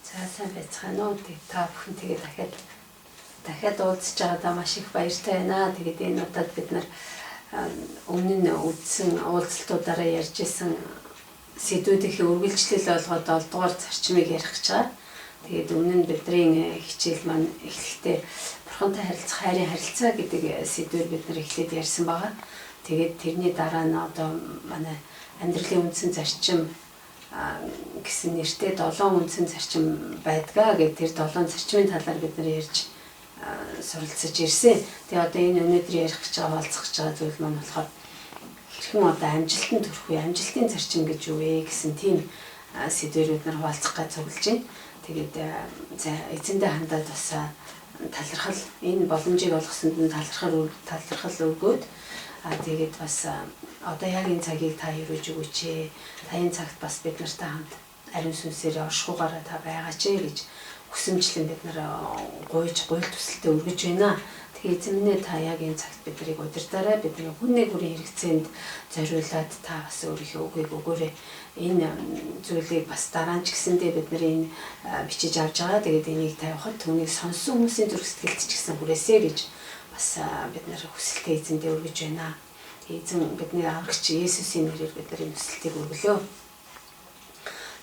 За сайн байцгаана уу. Та бүхэн тэгээд дахиад уулзж байгаадаа маш их баяртай байна. Тэгээд энэ удаад бид нар өмнө нь үзсэн уулзалтуудаараа ярьж исэн сэдвүүдийн үргэлжлэл болгоод 7 дугаар зарчмыг ярих гэж байгаа. Тэгээд өмнө нь бидний хичээл маань эхлэхдээ бурхантай харилцах хайрын харилцаа гэдэг сэдвээр бид нар эхлээд ярьсан байгаа. Тэгээд тэрний дараа нь одоо манай амьдралын үндсэн зарчим гэсэн нэртэй 7 үндсэн зарчим байдгаа гэдэг тэр 7 зарчмын талаар бид нар ярьж суралцж ирсэн. Тэгээ одоо энэ өнөөдөр ярих гэж байгаа болцох гэж байгаа зүйл маань болохоор хэрхэн одоо амжилтанд хүрэх вэ? Амжилтын зарчим гэж юу вэ гэсэн тийм сэдвээр бид нар хуваалцах гэж цуглаж байна. Тэгээд за эзэндээ хандаад бас талархал энэ боломжийг олгосонд нь талархал өгөөд тэгээд бас одоо яг энэ цагийг та юуж өгөөч ээ. Та энэ цагт бас бид нартай хамт ариун сүнсээр оршихугаараа та байгаач ээ гэж хүсэмжлэн бид нар гуйж төсөлтөд өргөж байна. Тэгээ эзэмнээ та яг энэ цагт биднийг удирдаарай. Бидний хүнээ бүрийн хэрэгцээнд зориулаад та бас өөрийнхөө үгийг өгөөрэй. Энэ зүйлийг бас дараа нь ч гэсэндээ бид нар энэ бичиж авч байгаа. Тэгээд энийг тавихад түүнийг сонссон хүмүүсийн зүрх сэтгэлд ч гэсэн хүрээсэй гэж бас бид нар хүсэлтээ эзэндээ өргөж байна. Эзэн бидний аврагч Есүсийн нэрээр бид нар энэ хүсэлтийг өргөлөө.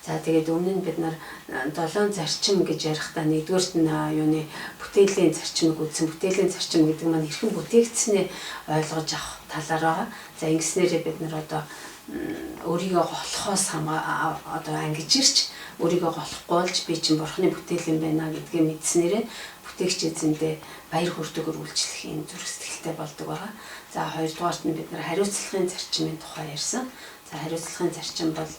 За тэгээд өмнө нь бид нар 7 зарчим гэж ярихдаа нэгдүгээрт нь юуны бүтээлийн зарчмыг үзсэн. Бүтээлийн зарчим гэдэг маань хэрхэн бүтээгдсэнийг ойлгож авах талаар байгаа. За ингэснээрээ бид нар одоо өөрийгөө голохоос одоо ангиж ирч өөрийгөө голохгүй болж би чинь бурхны бүтээл юм байна гэдгээ мэдснээрээ бүтээгч эзэндээ баяр хүрдөгөр үйлчлэх юм зүрх сэтгэлтэй болдог байгаа. За хоёрдугаарт нь бид нар хариуцлагын зарчмын тухай ярьсан. За хариуцлагын зарчим бол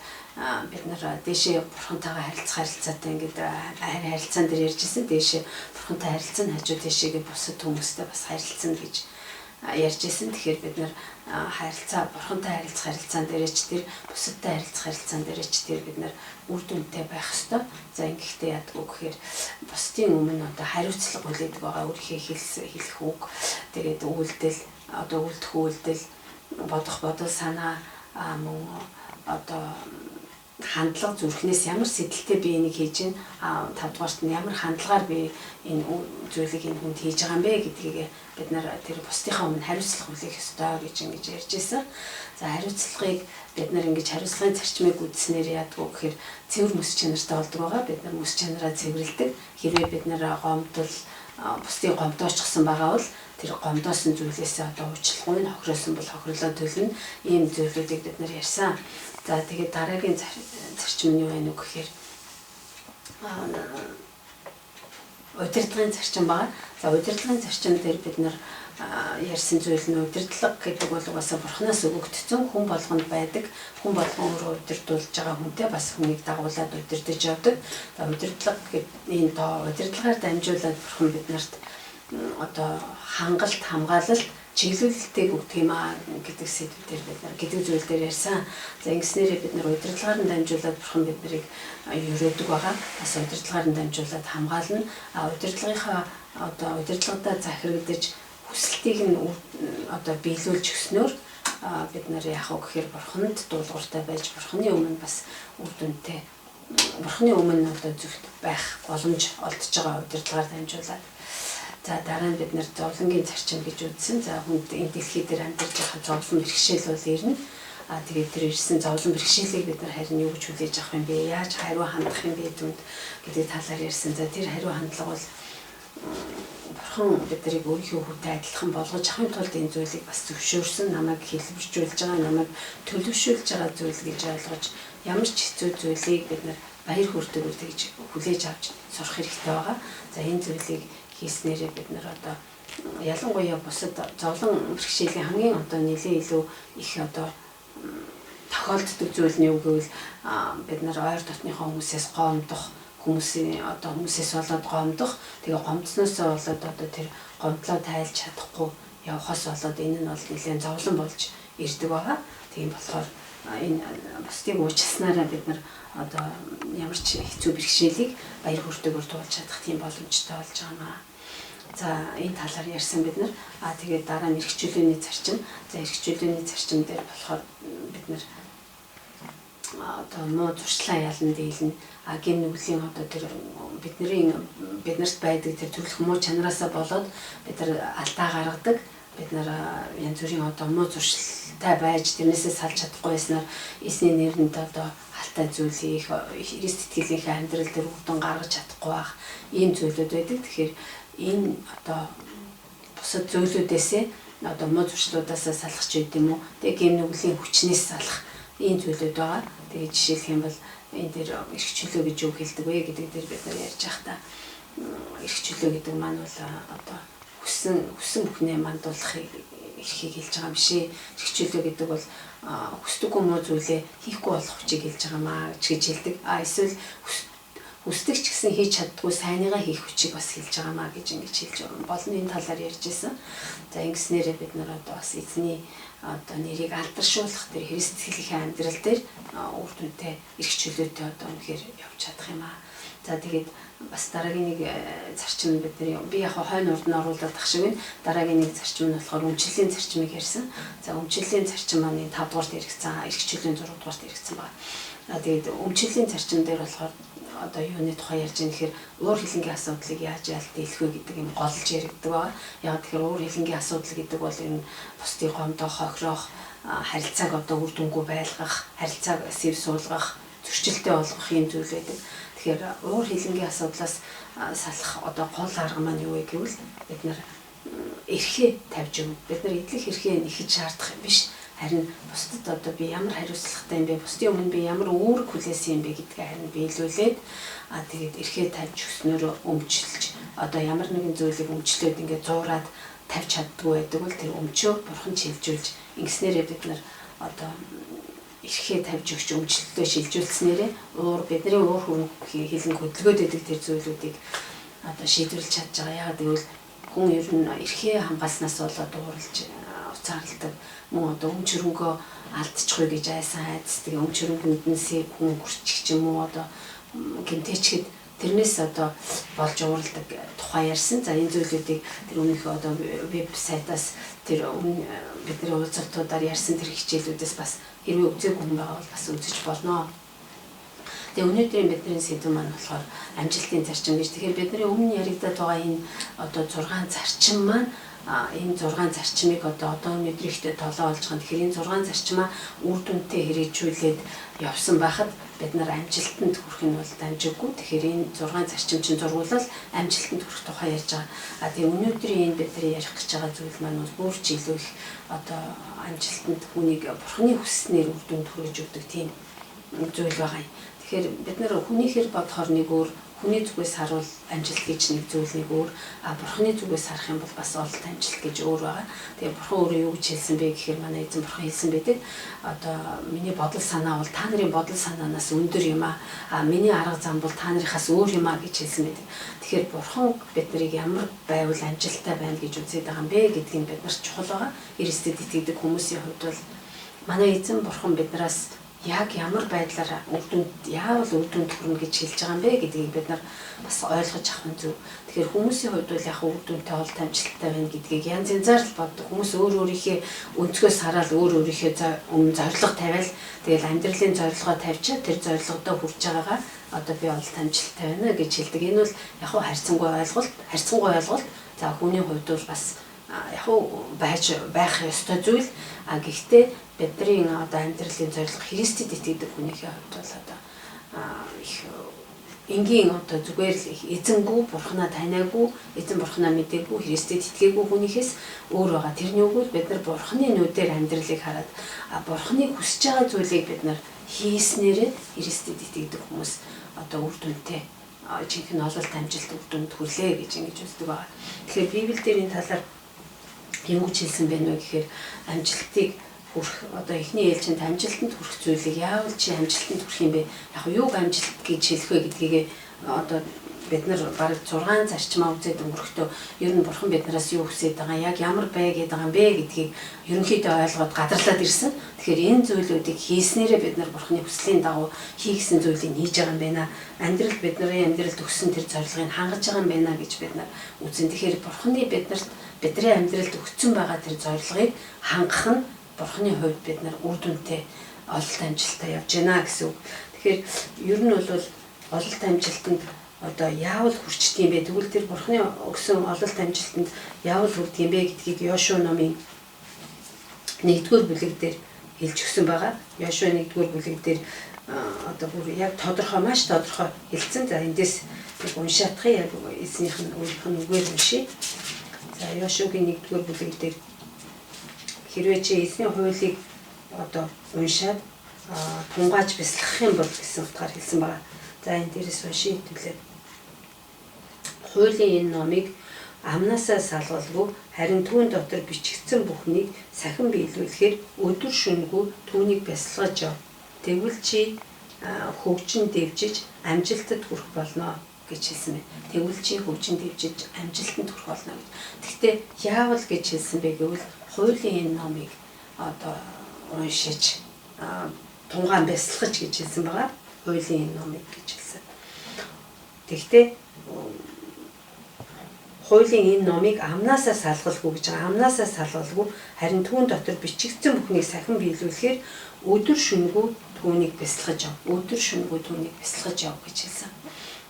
бид нар дээшээ бурхантайгаа харилцаатай ингээд харилцаан дээр ярьжсэн. Дээшээ бурхантай харилцан хажуу дээшээгээ бусад хүмүүстэй бас харилцана гэж ярьжсэн. Тэгэхээр бид нар бурхантай харилцах харилцаан дээрч тэр бусадтай харилцах харилцаан дээрч тэр бид нар үр дүнтэй байх ёстой. За ингэхдээ яадаг үг гэхээр бусдын өмнө одоо хариуцлага хүлээдэг байгаа өөрийнхөө хэлэх үг. Тэгээд үйлдэл одоо үлдэх үйлдэл бодох бодол санаа мөн одоо хандлага зүрхнээс ямар сэдэлтэй би энийг хийж байна. 5 дугаарт нь ямар хандлагаар би энэ зүйлийг энэ хүнд хийж байгаа юм бэ гэдгийг бид нар тэр бусдынхаа өмнө хариуцлага хүлээх ёстой гэж ингэж ярьж байсан. За хариуцлагыг бид нар ингэж хариуцлагын зарчмыг үзснээр яадаг вэ гэхээр цэвэр мэс чанартай болдог байгаа. Бид нар мэс чанараа цэвэрлэдэг. Хэрвээ бид нар гомдол бусдыг гомдоочсон байгаа бол тэр гомдоосон зүйлээсээ одоо уучлахгүй нь хохиросон бол хохирлоо төлнө. Ийм зүйлүүдийг бид нар ярьсан. За тэгээд дараагийн зарчим нь юу вэ гэхээр удирдлагын зарчим байна. За удирдлагын зарчим дээр бид нар ярьсан зүйл нь удирдлага гэдэг бол угаасаа бурхнаас өгөгдсөн хүн болгонд байдаг. Хүн болгон өөрөө удирдуулж байгаа хүнтэй бас хүнийг дагуулад удирдах явдаг. За удирдлага гэдэг энэ удирдлагаар дамжуулаад бурхан бид нарт одоо хангалт хамгаалалт чиглүүлэлтийг өгдөг юм гэдэг сэдвээр бид нар гэдэг зүйл дээр ярьсан. За ингэснээрээ бид нар удирдлагаар нь дамжуулаад бурхан бид нарыг өрөөдөг байгаа. Бас удирдлагаар нь дамжуулаад хамгаална. Удирдлагынхаа одоо удирдлагадаа захирагдаж хүсэлтийг нь одоо биелүүлж өгснөөр бид нар яах вэ гэхээр бурханд дуулууртай байж бурханы өмнө бас үр дүнтэй бурханы өмнө одоо зөвхт байх боломж олдож байгаа удирдлагаар дамжуулаад. За дараа нь бид нар зовлонгийн зарчим гэж үзсэн. За хүнд энэ дэлхий дээр амьдарч байгаа зовлон бэрхшээл бол ирнэ. Тэгээд тэр ирсэн зовлон бэрхшээлийг бид нар харин юу гэж хүлээж авах юм бэ? Яаж хариу хандах юм бэ түнд гэдэг талаар ярьсан. За тэр хариу хандлага бол бурхан биднийг өөрийнхөө хүнтэй адилхан болгож авахын тулд энэ зүйлийг бас зөвшөөрсөн, намайг хэлбэржүүлж байгаа, намайг төлөвшүүлж байгаа зүйл гэж ойлгож ямар ч хэцүү зүйлийг бид нар баяр хүрдэггүй гэж хүлээж авч сурах хэрэгтэй байгаа. За энэ зүйлийг хийснээрээ бид нар одоо ялангуяа бусад зовлон бэрхшээлийн хамгийн одоо нэлээд илүү их одоо тохиолддог зүйл нь юу гэвэл бид нар ойр дотныхоо хүмүүсээс гомдох, хүмүүсээс болоод гомдох, тэгээ гомдсноос болоод одоо тэр гомдлоо тайлж чадахгүй явхаас болоод энэ нь бол нэлээд зовлон болж ирдэг байгаа. Тийм болохоор энэ бусдыг уучласнараа бид нар одоо ямар ч хэцүү бэрхшээлийг баяр хүртээгөр туулж чадах тийм боломжтой болж байгаа. За энэ талаар ярьсан бид нар. Тэгээд дараа нь эрхчлөөний зарчим. За эрхчлөөний зарчим дээр болохоор бид нар одоо муу зуршлаа ялан дийлнэ. Гин нүглийн одоо тэр биднэрт байдаг тэр төрөлх муу чанараасаа болоод бид нар алдаа гаргадаг. Бид нар янз бүрийн одоо муу зуршилтай байж тэрнээсээ салж чадахгүй байснаар эсний нэрнэд одоо алтай зүйлийг эрс сэтгэлийнхээ амьдрал дээр үдэн гаргаж чадахгүй байх ийм зүйлүүд байдаг. Тэгэхээр энэ одоо бусад зүйлүүдээсээ одоо муу зуршлуудаас салах ч гэдэг юм уу. Тэгээ гин нүглийн хүчнээс салах ийм зүйлүүд байгаа. Тэгээ жишээлх юм бол энэ дээр эрх чөлөө гэж юу хэлдэг вэ гэдэг дээр бид нар ярьж байхдаа эрх чөлөө гэдэг маань бол одоо хүссэн бүхнээ мандуулахыг эрхийг хэлж байгаа юм шиг. Эрх чөлөө гэдэг бол хүсдэггүй муу зүйлээ хийхгүй болох хүчийг хэлж байгаа маа гэж хэлдэг. Эсвэл хүсдэг ч гэсэн хийж чаддгүй сайныгаа хийх хүчийг бас хэлж байгаа маа гэж ингэж хэлж байгаа. Болно энэ талаар ярьж байсан. За ингэснээрээ бид нар одоо бас эзний одоо нэрийг алдаршуулах тэр Христ сэтгэлийнхээ амьдрал дээр үр дүнтэй эрх чөлөөтэй одоо үнэхээр явж чадах юм аа. За тэгээд бас дараагийн нэг зарчим би яг хойно урд нь оруулаад ах шиг байна. Дараагийн нэг зарчим нь болохоор өмчлөлийн зарчмыг ярьсан. За өмчлөлийн зарчим маань 5 дугаарт хэрэгцсэн, эрх чөлөөний 6 дугаарт хэрэгцсэн байна. Тэгээд өмчлөлийн зарчим дээр болохоор одоо юуны тухай ярьж байгаа нэхэр уур хилэнгийн асуудлыг яаж дийлэх вэ гэдэг юм голж яригддаг байгаа. Яг тэгэхээр уур хилэнгийн асуудал гэдэг бол энэ бусдыг гомдоох, хохироох, харилцааг одоо үр дүнгүй байлгах, харилцааг сэв суулгах, зөрчилтэй болгох юм зүйл байдаг. Тэгэхээр уур хилэнгийн асуудлаас салах одоо гол арга маань юу вэ гэвэл бид нар эрхээ тавьж өгнө. Бид нар эдлэх эрхээ нэхэж шаардах юм биш. Харин бусдад одоо би ямар хариуцлагатай юм бэ? Бусдын өмнө би ямар үүрэг хүлээсэн юм бэ гэдгээ харин биелүүлээд тэгээд эрхээ тавьж өгснөөрөө өмчлөж одоо ямар нэгэн зүйлийг өмчлөөд ингээд зуураад тавьж чаддгүй байдаг бол тэр өмчөө бурхан шилжүүлж ингэснээрээ бид нар одоо эрхээ тавьж өгч өмчлөлтөө шилжүүлснээрээ бидний уур хилэн хөдөлгөөд байдаг тэр зүйлүүдийг одоо шийдвэрлэж чадж байгаа. Яагаад гэвэл хүн ер нь эрхээ хамгааснаас болоод ууралж уцаарладаг. Мөн одоо өмч хөрөнгөө алдчихгүй гэж айсан айдас тэгээ өмч хөрөнгөнднээсээ хүн хүрчих ч юм уу одоо гэмтээчгэд тэрнээс одоо болж уурладаг тухай ярьсан. За энэ зүйлүүдийг тэр өмнөх одоо веб сайтаас тэр бидний уулзалтуудаар ярьсан тэр хичээлүүдээс бас хэрвээ үзээгүй хүн байгаа бол бас үзэж болно. Тэгээ өнөөдрийн бидний сэдв маань болохоор амжилтын зарчим гэж. Тэгэхээр бидний өмнө яригадаад байгаа энэ одоо 6 зарчим маань энэ 6 зарчмыг одоо өнөөдрийнхтэй толоо олж байгаа. Тэгэхээр энэ 6 зарчмаа үр дүнтэй хэрэгжүүлээд явсан байхад бид нар амжилтанд хүрэх нь бол дамжиггүй. Тэгэхээр энэ 6 зарчим чинь зургуулал амжилтанд хүрэх тухай ярьж байгаа. Тэгээ өнөөдрийн энэ бидний ярих гэж байгаа зүйл маань бол бүр ч илүү их одоо амжилтанд хүнийг бурхны хүсснээр үр дүнд хүргэж өгдөг тийм зүйл байгаа юм. Тэгэхээр бид нар хүнийхэр бодохоор нэг өөр, хүний зүгээс харуул амжилт гэж нэг зүйл нэг өөр, бурхны зүгээс харах юм бол бас ололт амжилт гэж өөр байгаа. Тэгээ бурхан өөрөө юу гэж хэлсэн бэ гэхээр манай эзэн бурхан хэлсэн байдаг. Одоо миний бодол санаа бол та нарын бодол санаанаас өндөр юм аа. Миний арга зам бол та нарынхаас өөр юм аа гэж хэлсэн байдаг. Тэгэхээр бурхан бид нарыг ямар байвал амжилттай байна гэж үзээд байгаа юм бэ гэдгийг бид нар чухал байгаа. Христэд итгэдэг хүмүүсийн хувьд бол манай эзэн бурхан биднээс яг ямар байдлаар үр дүнд яавал үр дүнд хүрнэ гэж хэлж байгаа юм бэ гэдгийг бид нар бас ойлгож авах нь зөв. Тэгэхээр хүмүүсийн хувьд бол яг үр дүнтэй ололт амжилттай байна гэдгийг янз янзаар л боддог. Хүмүүс өөрийнхөө өнцгөөс хараад өөрийнхөө зорилго тавиал тэгэл амьдралын зорилгоо тавьчаа тэр зорилгодоо хүрч байгаагаа одоо би ололт амжилттай байна гэж хэлдэг. Энэ бол яг харьцангуй ойлголт. За хүний хувьд бол бас яг байх ёстой зүйл. Гэхдээ бидний одоо амьдралын зорилго Христэд итгэдэг хүнийхээ хувьд бол одоо их энгийн одоо зүгээр л эзэнгүү бурхнаа таниагүй, эзэн бурхнаа мэдээгүй, Христэд итгээгүй хүнийхээс өөр байгаа. Тэрний үгээр бид нар бурхны нүдээр амьдралыг хараад бурхны хүсэж байгаа зүйлийг бид нар хийснээрээ Христэд итгэдэг хүмүүс одоо үр дүнтэй жинхэнэ ололт амжилт үр дүнд хүрлээ гэж ингэж үздэг байгаа. Тэгэхээр Библиэлд энэ талаар юу гэж хэлсэн бэ нэ гэхээр амжилтыг хүрэх одоо эхний ээлжинд амжилтанд хүрэх зүйлийг яавал чи амжилтанд хүрэх юм бэ? Яг юуг амжилт гэж хэлэх вэ гэдгийг одоо бид нар бараг 6 зарчмаа үзээд өнгөрөхдөө ер нь бурхан биднээс юу хүсэж байгаа, яг ямар байгээд байгаа юм бэ гэдгийг ерөнхийдөө ойлгоод гадарлаад ирсэн. Тэгэхээр энэ зүйлүүдийг хийснээрээ бид нар бурханы хүслийн дагуу хийгсэн зүйлийг хийж байгаа юм байна. Амьдрал бидний амьдралд өгсөн тэр зорилгыг хангаж байгаа юм байна гэж бид нар үзэн. Тэгэхээр бурханы бидний амьдралд өгсөн байгаа тэр зорилгыг хангах нь бурханы хувьд бид нар үр дүнтэй ололт амжилттай явж байна гэсэн үг. Тэгэхээр ер нь бол ололт амжилтанд одоо яавал хүрчдэг юм бэ? Тэгвэл тэр Бурхны өгсөн ололт амжилтанд яавал хүрдэг юм бэ гэдгийг Йошуа номын 1-р бүлэг дээр хэлж өгсөн байгаа. Йошуа 1-р бүлэг дээр одоо бүр яг тодорхой, маш тодорхой хэлсэн. За эндээс яг уншаадах яг эзнийх нь өөрийнх нь үгээр уншия. За Йошуагийн 1-р бүлэг дээр хэрвээ чи эзний хуулийг одоо уншаад тунгааж бясалгах юм бол гэсэн утгаар хэлсэн байгаа. За энэ дээрээс уншия хэвлээ. Хуулийн энэ номыг амнаасаа салгалгүй харин түүн дотор бичигдсэн бүхнийг сахин биелүүлэхээр өдөр шөнөгүй түүнийг бясалгаж яв. Тэгвэл чи хөгжин дэвжиж амжилтад хүрэх болно гэж хэлсэн байна. Тэгвэл чи хөгжин дэвжиж амжилтанд хүрэх болно гэж. Гэхдээ яавал гэж хэлсэн бэ гэвэл хуулийн энэ номыг одоо уншиж тунгаан бясалгаж гэж хэлсэн байгаа. Хуулийн энэ номыг гэж хэлсэн. Тэгвэл хуулийн энэ номыг амнаасаа салгалгүй гэж байгаа. Амнаасаа салгалгүй харин түүн дотор бичигдсэн бүхнийг сахин биелүүлэхээр өдөр шөнөгүй түүнийг бясалгаж яв. Өдөр шөнөгүй түүнийг бясалгаж яв гэж хэлсэн.